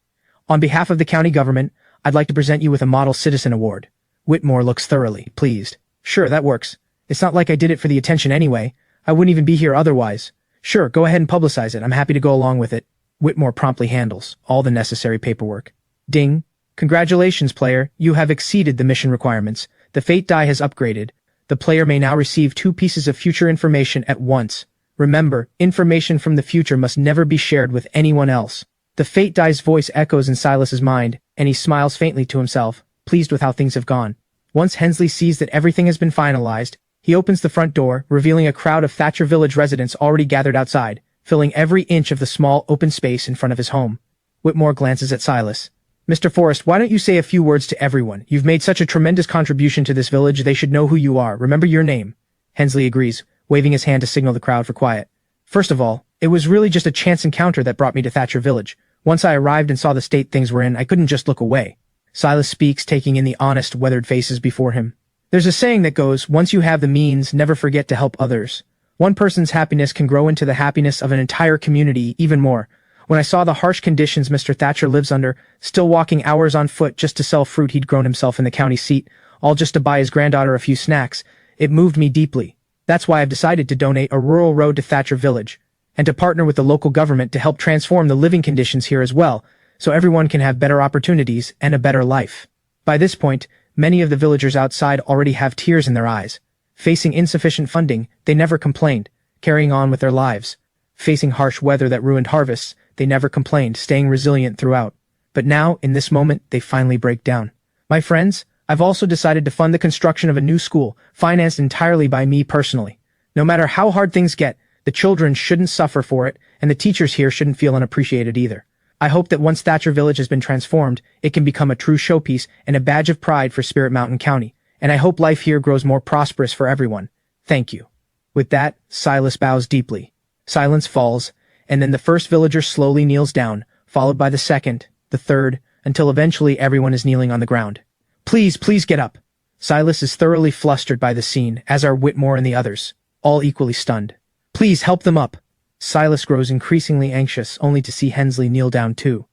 On behalf of the county government, I'd like to present you with a Model Citizen Award. Whitmore looks thoroughly pleased. Sure, that works. It's not like I did it for the attention anyway. I wouldn't even be here otherwise. Sure, go ahead and publicize it. I'm happy to go along with it. Whitmore promptly handles all the necessary paperwork. Ding. Congratulations, player. You have exceeded the mission requirements. The fate die has upgraded. The player may now receive 2 pieces of future information at once. Remember, information from the future must never be shared with anyone else. The fate die's voice echoes in Silas's mind, and he smiles faintly to himself, pleased with how things have gone. Once Hensley sees that everything has been finalized, he opens the front door, revealing a crowd of Thatcher Village residents already gathered outside, filling every inch of the small open space in front of his home. Whitmore glances at Silus. Mr. Forest, why don't you say a few words to everyone? You've made such a tremendous contribution to this village, they should know who you are. Remember your name. Hensley agrees, waving his hand to signal the crowd for quiet. First of all, it was really just a chance encounter that brought me to Thatcher Village. Once I arrived and saw the state things were in, I couldn't just look away. Silus speaks, taking in the honest, weathered faces before him. There's a saying that goes, once you have the means, never forget to help others. One person's happiness can grow into the happiness of an entire community, even more. When I saw the harsh conditions Mr. Thatcher lives under, still walking hours on foot just to sell fruit he'd grown himself in the county seat, all just to buy his granddaughter a few snacks, it moved me deeply. That's why I've decided to donate a rural road to Thatcher Village, and to partner with the local government to help transform the living conditions here as well, so everyone can have better opportunities and a better life. By this point, many of the villagers outside already have tears in their eyes. Facing insufficient funding, they never complained, carrying on with their lives. Facing harsh weather that ruined harvests, they never complained, staying resilient throughout. But now, in this moment, they finally break down. My friends, I've also decided to fund the construction of a new school, financed entirely by me personally. No matter how hard things get, the children shouldn't suffer for it, and the teachers here shouldn't feel unappreciated either. I hope that once Thatcher Village has been transformed, it can become a true showpiece and a badge of pride for Spirit Mountain County, and I hope life here grows more prosperous for everyone. Thank you. With that, Silus bows deeply. Silence falls, and then the first villager slowly kneels down, followed by the second, the third, until eventually everyone is kneeling on the ground. Please get up. Silus is thoroughly flustered by the scene, as are Whitmore and the others, all equally stunned. Please help them up. Silus grows increasingly anxious, only to see Hensley kneel down too.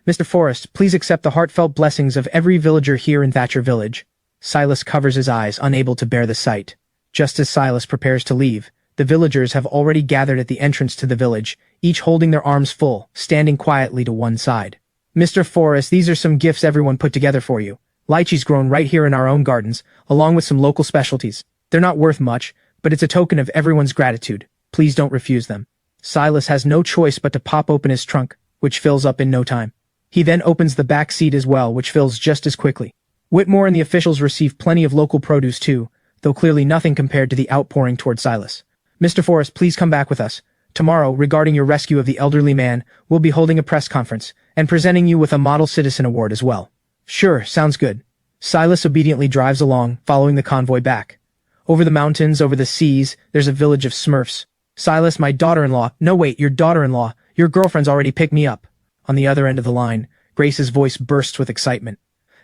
Mr. Forest, please accept the heartfelt blessings of every villager here in Thatcher Village. Silus covers his eyes, unable to bear the sight. Just as Silus prepares to leave, the villagers have already gathered at the entrance to the village, each holding their arms full, standing quietly to one side. Mr. Forest, these are some gifts everyone put together for you. Lychees grown right here in our own gardens, along with some local specialties. They're not worth much, but it's a token of everyone's gratitude. Please don't refuse them. Silus has no choice but to pop open his trunk, which fills up in no time. He then opens the back seat as well, which fills just as quickly. Whitmore and the officials receive plenty of local produce too, though clearly nothing compared to the outpouring toward Silus. Mr. Forest, please come back with us. Tomorrow, regarding your rescue of the elderly man, we'll be holding a press conference, and presenting you with a Model Citizen Award as well. Sure, sounds good. Silus obediently drives along, following the convoy back. Over the mountains, over the seas, there's a village of Smurfs. Silus, my daughter-in-law. No wait, your daughter-in-law. Your girlfriend's already picked me up. On the other end of the line, Grace's voice bursts with excitement.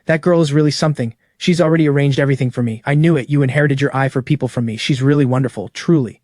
That girl is really something. She's already arranged everything for me. I knew it. You inherited your eye for people from me. She's really wonderful, truly.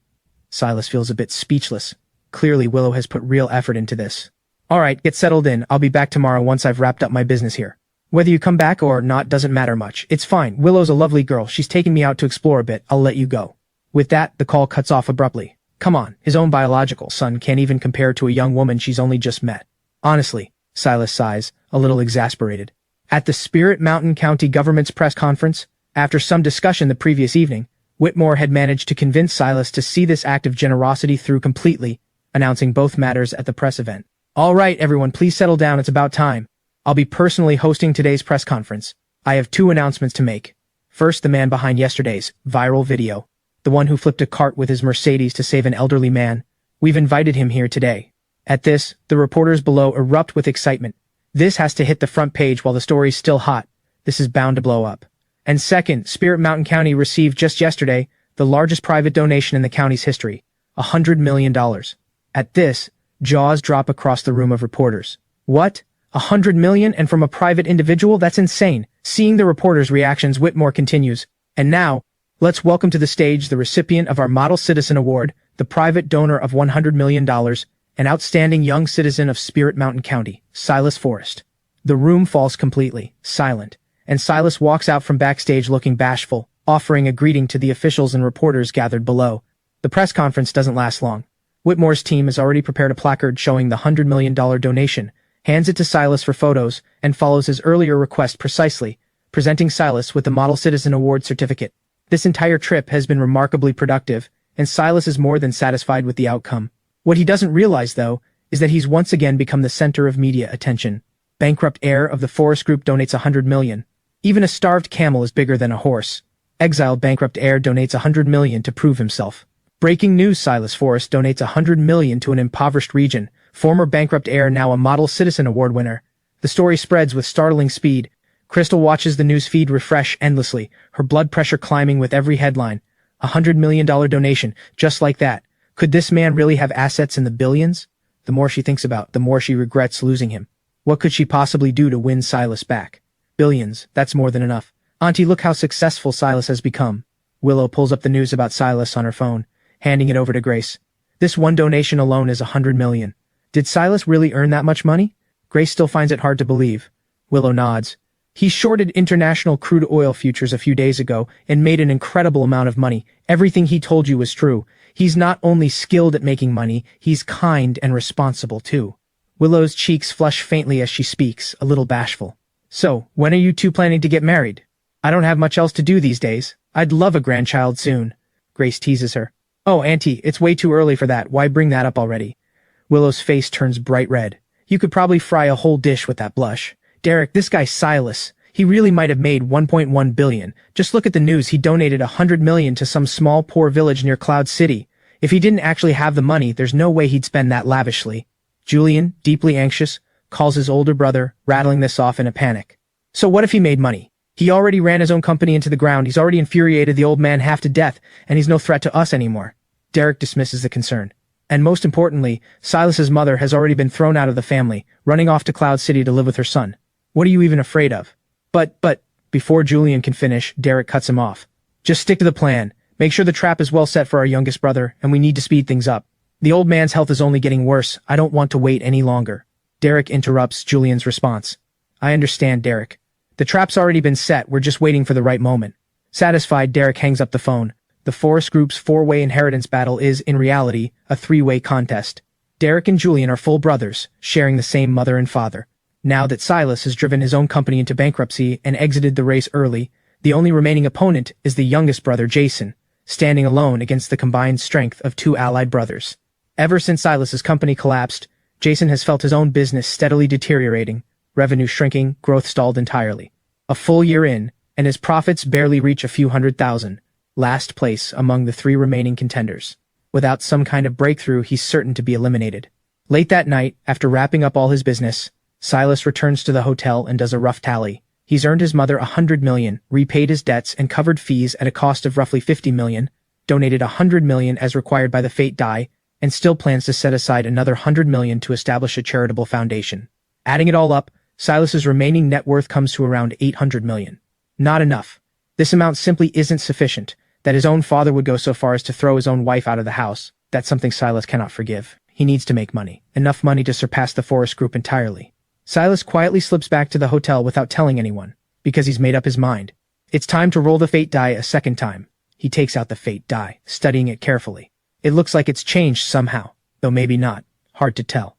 Silus feels a bit speechless. Clearly, Willow has put real effort into this. Alright, get settled in. I'll be back tomorrow once I've wrapped up my business here. Whether you come back or not doesn't matter much. It's fine. Willow's a lovely girl. She's taking me out to explore a bit. I'll let you go. With that, the call cuts off abruptly. Come on, his own biological son can't even compare to a young woman she's only just met. Honestly, Silus sighs, a little exasperated. At the Spirit Mountain County government's press conference, after some discussion the previous evening, Whitmore had managed to convince Silus to see this act of generosity through completely, announcing both matters at the press event. All right, everyone, please settle down. It's about time. I'll be personally hosting today's press conference. I have 2 announcements to make. First, the man behind yesterday's viral video. The one who flipped a cart with his Mercedes to save an elderly man. We've invited him here today. At this, the reporters below erupt with excitement. This has to hit the front page while the story's still hot. This is bound to blow up. And second, Spirit Mountain County received just yesterday the largest private donation in the county's history, $100 million. At this, jaws drop across the room of reporters. What? $100 million and from a private individual? That's insane. Seeing the reporters' reactions, Whitmore continues. And now, let's welcome to the stage the recipient of our Model Citizen Award, the private donor of $100 million, an outstanding young citizen of Spirit Mountain County, Silus Forest. The room falls completely silent, and Silus walks out from backstage looking bashful, offering a greeting to the officials and reporters gathered below. The press conference doesn't last long. Whitmore's team has already prepared a placard showing the $100 million donation, hands it to Silus for photos, and follows his earlier request precisely, presenting Silus with the Model Citizen Award certificate. This entire trip has been remarkably productive, and Silus is more than satisfied with the outcome. What he doesn't realize, though, is that he's once again become the center of media attention. Bankrupt heir of the Forest Group donates $100 million. Even a starved camel is bigger than a horse. Exiled bankrupt heir donates $100 million to prove himself. Breaking news: Silus Forest donates $100 million to an impoverished region. Former bankrupt heir now a Model Citizen Award winner. The story spreads with startling speed. Crystal watches the news feed refresh endlessly, her blood pressure climbing with every headline. $100 million donation, just like that. Could this man really have assets in the billions? The more she thinks about, the more she regrets losing him. What could she possibly do to win Silus back? Billions, that's more than enough. Auntie, look how successful Silus has become. Willow pulls up the news about Silus on her phone, handing it over to Grace. This one donation alone is $100 million. Did Silus really earn that much money? Grace still finds it hard to believe. Willow nods. He shorted international crude oil futures a few days ago and made an incredible amount of money. Everything he told you was true. He's not only skilled at making money, he's kind and responsible too. Willow's cheeks flush faintly as she speaks, a little bashful. So, when are you two planning to get married? I don't have much else to do these days. I'd love a grandchild soon. Grace teases her. Oh, Auntie, it's way too early for that. Why bring that up already? Willow's face turns bright red. You could probably fry a whole dish with that blush. Derek, this guy Silus. He really might have made 1.1 billion. Just look at the news. He donated 100 million to some small poor village near Cloud City. If he didn't actually have the money, there's no way he'd spend that lavishly. Julian, deeply anxious, calls his older brother, rattling this off in a panic. So what if he made money? He already ran his own company into the ground. He's already infuriated the old man half to death, and he's no threat to us anymore. Derek dismisses the concern. And most importantly, Silas's mother has already been thrown out of the family, running off to Cloud City to live with her son. What are you even afraid of? But, before Julian can finish, Derek cuts him off. Just stick to the plan. Make sure the trap is well set for our youngest brother, and we need to speed things up. The old man's health is only getting worse. I don't want to wait any longer. Derek interrupts Julian's response. I understand, Derek. The trap's already been set. We're just waiting for the right moment. Satisfied, Derek hangs up the phone. The Forest Group's four-way inheritance battle is, in reality, a three-way contest. Derek and Julian are full brothers, sharing the same mother and father. Now that Silus has driven his own company into bankruptcy and exited the race early, the only remaining opponent is the youngest brother, Jason, standing alone against the combined strength of two allied brothers. Ever since Silas's company collapsed, Jason has felt his own business steadily deteriorating, revenue shrinking, growth stalled entirely. A full year in, and his profits barely reach a few $100,000, last place among the three remaining contenders. Without some kind of breakthrough, he's certain to be eliminated. Late that night, after wrapping up all his business, Silus returns to the hotel and does a rough tally. He's earned his mother 100 million, repaid his debts and covered fees at a cost of roughly 50 million, donated 100 million as required by the fate die, and still plans to set aside another 100 million to establish a charitable foundation. Adding it all up, Silas's remaining net worth comes to around 800 million. Not enough. This amount simply isn't sufficient. That his own father would go so far as to throw his own wife out of the house, that's something Silus cannot forgive. He needs to make money. Enough money to surpass the Forest Group entirely. Silus quietly slips back to the hotel without telling anyone, because he's made up his mind. It's time to roll the fate die a second time. He takes out the fate die, studying it carefully. It looks like it's changed somehow, though maybe not. Hard to tell.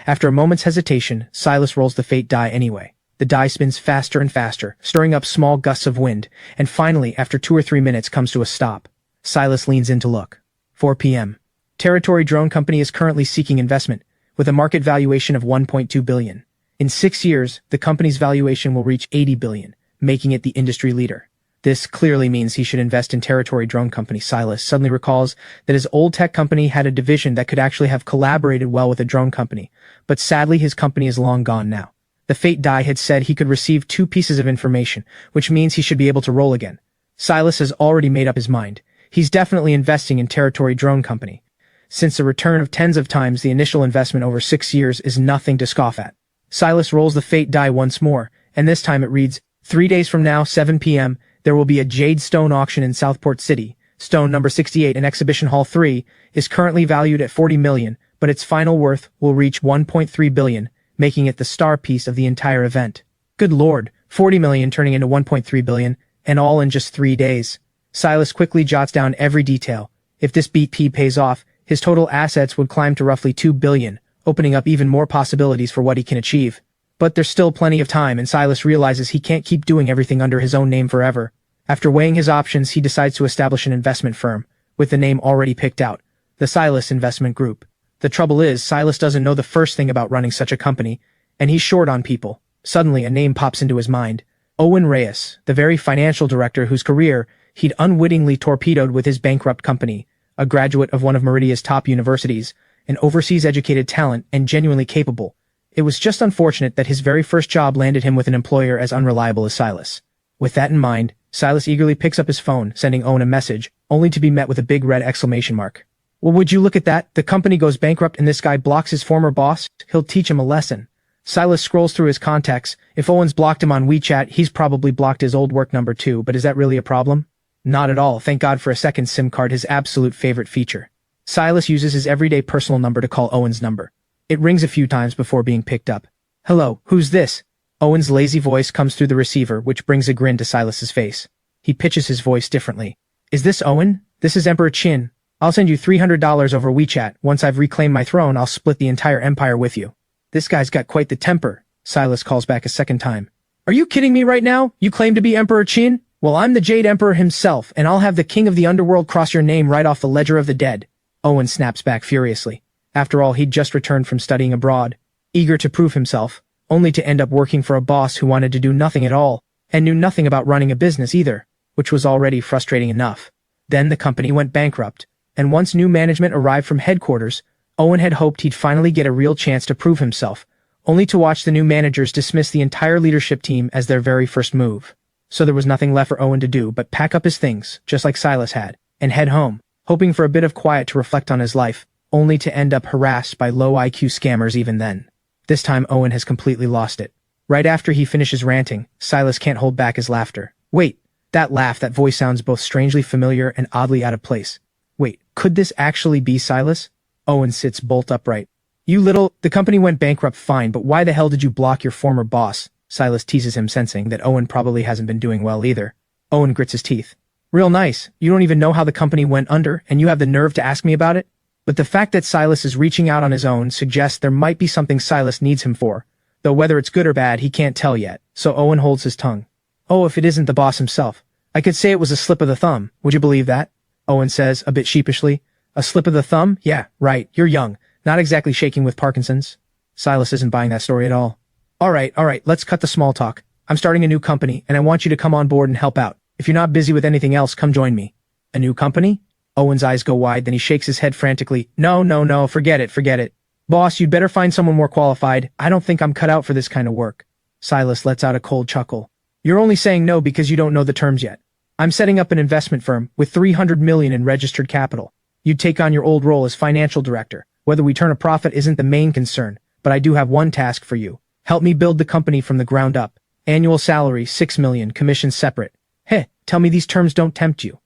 After a moment's hesitation, Silus rolls the fate die anyway. The die spins faster and faster, stirring up small gusts of wind, and finally, after 2 or 3 minutes, comes to a stop. Silus leans in to look. 4 p.m. Territory Drone Company is currently seeking investment, with a market valuation of 1.2 billion. In 6 years, the company's valuation will reach 80 billion, making it the industry leader. This clearly means he should invest in Territory Drone Company. Silus suddenly recalls that his old tech company had a division that could actually have collaborated well with a drone company, but sadly his company is long gone now. The fate die had said he could receive 2 pieces of information, which means he should be able to roll again. Silus has already made up his mind. He's definitely investing in Territory Drone Company, since a return of tens of times the initial investment over 6 years is nothing to scoff at. Silus rolls the fate die once more, and this time it reads, 3 days from now, 7 p.m., there will be a jade stone auction in Southport City. Stone number 68 in Exhibition Hall 3 is currently valued at 40 million, but its final worth will reach 1.3 billion, making it the star piece of the entire event. Good lord, 40 million turning into 1.3 billion, and all in just 3 days. Silus quickly jots down every detail. If this BP pays off, his total assets would climb to roughly 2 billion, opening up even more possibilities for what he can achieve. But there's still plenty of time, and Silus realizes he can't keep doing everything under his own name forever. After weighing his options, he decides to establish an investment firm, with the name already picked out, the Silus Investment Group. The trouble is, Silus doesn't know the first thing about running such a company, and he's short on people. Suddenly, a name pops into his mind. Owen Reyes, the very financial director whose career he'd unwittingly torpedoed with his bankrupt company, a graduate of one of Meridia's top universities, an overseas educated talent and genuinely capable. It was just unfortunate that his very first job landed him with an employer as unreliable as Silus. With that in mind, Silus eagerly picks up his phone, sending Owen a message, only to be met with a big red exclamation mark. Well, would you look at that? The company goes bankrupt and this guy blocks his former boss? He'll teach him a lesson. Silus scrolls through his contacts. If Owen's blocked him on WeChat, he's probably blocked his old work number too, but is that really a problem? Not at all. Thank God for a second SIM card, his absolute favorite feature. Silus uses his everyday personal number to call Owen's number. It rings a few times before being picked up. Hello, who's this? Owen's lazy voice comes through the receiver, which brings a grin to Silas's face. He pitches his voice differently. Is this Owen? This is Emperor Qin. I'll send you $300 over WeChat. Once I've reclaimed my throne, I'll split the entire empire with you. This guy's got quite the temper. Silus calls back a second time. Are you kidding me right now? You claim to be Emperor Qin? Well, I'm the Jade Emperor himself, and I'll have the king of the underworld cross your name right off the ledger of the dead. Owen snaps back furiously. After all, he'd just returned from studying abroad, eager to prove himself, only to end up working for a boss who wanted to do nothing at all, and knew nothing about running a business either, which was already frustrating enough. Then the company went bankrupt, and once new management arrived from headquarters, Owen had hoped he'd finally get a real chance to prove himself, only to watch the new managers dismiss the entire leadership team as their very first move. So there was nothing left for Owen to do but pack up his things, just like Silus had, and head home, hoping for a bit of quiet to reflect on his life, only to end up harassed by low IQ scammers even then. This time Owen has completely lost it. Right after he finishes ranting, Silus can't hold back his laughter. Wait, that laugh, that voice sounds both strangely familiar and oddly out of place. Wait, could this actually be Silus? Owen sits bolt upright. The company went bankrupt fine, but why the hell did you block your former boss? Silus teases him, sensing that Owen probably hasn't been doing well either. Owen grits his teeth. Real nice, you don't even know how the company went under, and you have the nerve to ask me about it? But the fact that Silus is reaching out on his own suggests there might be something Silus needs him for, though whether it's good or bad he can't tell yet, so Owen holds his tongue. Oh, if it isn't the boss himself. I could say it was a slip of the thumb, would you believe that? Owen says, a bit sheepishly. A slip of the thumb? Yeah, right, you're young, not exactly shaking with Parkinson's. Silus isn't buying that story at all. Alright, let's cut the small talk. I'm starting a new company, and I want you to come on board and help out. If you're not busy with anything else, come join me. A new company? Owen's eyes go wide, then he shakes his head frantically. No, forget it. Boss, you'd better find someone more qualified. I don't think I'm cut out for this kind of work. Silus lets out a cold chuckle. You're only saying no because you don't know the terms yet. I'm setting up an investment firm with 300 million in registered capital. You'd take on your old role as financial director. Whether we turn a profit isn't the main concern, but I do have one task for you. Help me build the company from the ground up. Annual salary, 6 million, commissions separate. Heh, tell me these terms don't tempt you.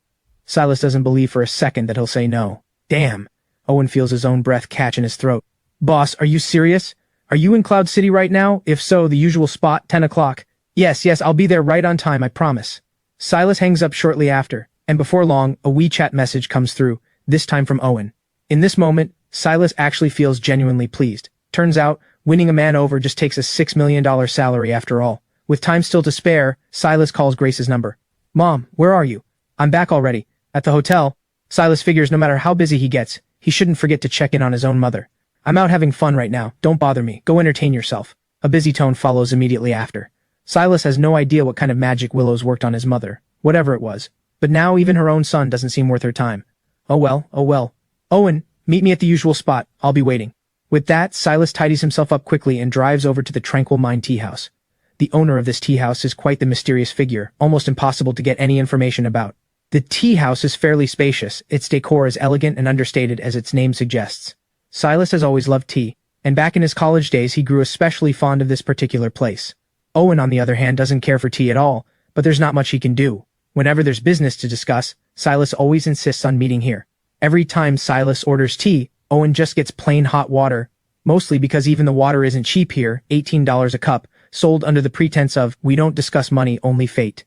Silus doesn't believe for a second that he'll say no. Damn. Owen feels his own breath catch in his throat. Boss, are you serious? Are you in Cloud City right now? If so, the usual spot, 10 o'clock. Yes, I'll be there right on time, I promise. Silus hangs up shortly after, and before long, a WeChat message comes through, this time from Owen. In this moment, Silus actually feels genuinely pleased. Turns out, winning a man over just takes a $6 million salary after all. With time still to spare, Silus calls Grace's number. Mom, where are you? I'm back already. At the hotel. Silus figures no matter how busy he gets, he shouldn't forget to check in on his own mother. I'm out having fun right now, don't bother me, go entertain yourself. A busy tone follows immediately after. Silus has no idea what kind of magic Willow's worked on his mother, whatever it was. But now even her own son doesn't seem worth her time. Oh well. Owen, meet me at the usual spot, I'll be waiting. With that, Silus tidies himself up quickly and drives over to the Tranquil Mind tea house. The owner of this tea house is quite the mysterious figure, almost impossible to get any information about. The tea house is fairly spacious, its decor as elegant and understated as its name suggests. Silus has always loved tea, and back in his college days he grew especially fond of this particular place. Owen, on the other hand, doesn't care for tea at all, but there's not much he can do. Whenever there's business to discuss, Silus always insists on meeting here. Every time Silus orders tea, Owen just gets plain hot water, mostly because even the water isn't cheap here, $18 a cup, sold under the pretense of, we don't discuss money, only fate.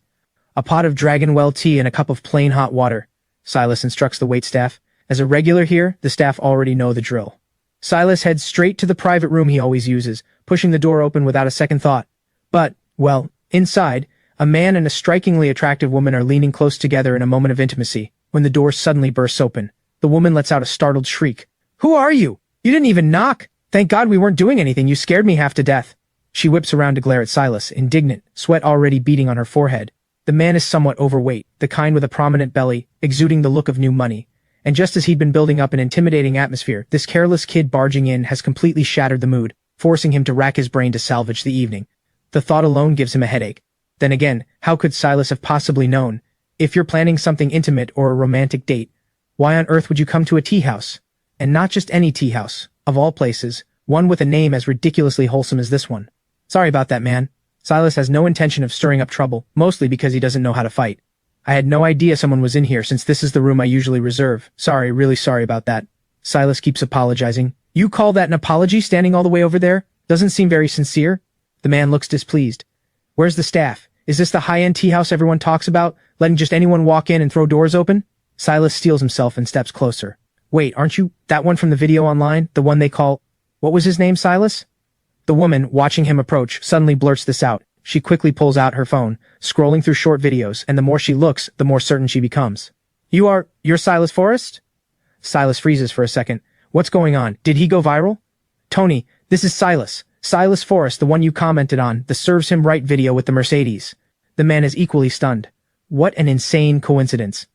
A pot of Dragonwell tea and a cup of plain hot water. Silus instructs the waitstaff. As a regular here, the staff already know the drill. Silus heads straight to the private room he always uses, pushing the door open without a second thought. But, well, inside, a man and a strikingly attractive woman are leaning close together in a moment of intimacy, when the door suddenly bursts open. The woman lets out a startled shriek. Who are you? You didn't even knock! Thank God we weren't doing anything, you scared me half to death. She whips around to glare at Silus, indignant, sweat already beading on her forehead. The man is somewhat overweight, the kind with a prominent belly, exuding the look of new money. And just as he'd been building up an intimidating atmosphere, this careless kid barging in has completely shattered the mood, forcing him to rack his brain to salvage the evening. The thought alone gives him a headache. Then again, how could Silus have possibly known? If you're planning something intimate or a romantic date, why on earth would you come to a tea house? And not just any tea house, of all places, one with a name as ridiculously wholesome as this one. Sorry about that, man. Silus has no intention of stirring up trouble, mostly because he doesn't know how to fight. I had no idea someone was in here since this is the room I usually reserve. Sorry, really sorry about that. Silus keeps apologizing. You call that an apology standing all the way over there? Doesn't seem very sincere. The man looks displeased. Where's the staff? Is this the high-end tea house everyone talks about, letting just anyone walk in and throw doors open? Silus steels himself and steps closer. Wait, aren't you that one from the video online? The one they call... What was his name, Silus? The woman, watching him approach, suddenly blurts this out. She quickly pulls out her phone, scrolling through short videos, and the more she looks, the more certain she becomes. You're Silus Forest? Silus freezes for a second. What's going on? Did he go viral? Tony, this is Silus. Silus Forest, the one you commented on, the serves him right video with the Mercedes. The man is equally stunned. What an insane coincidence.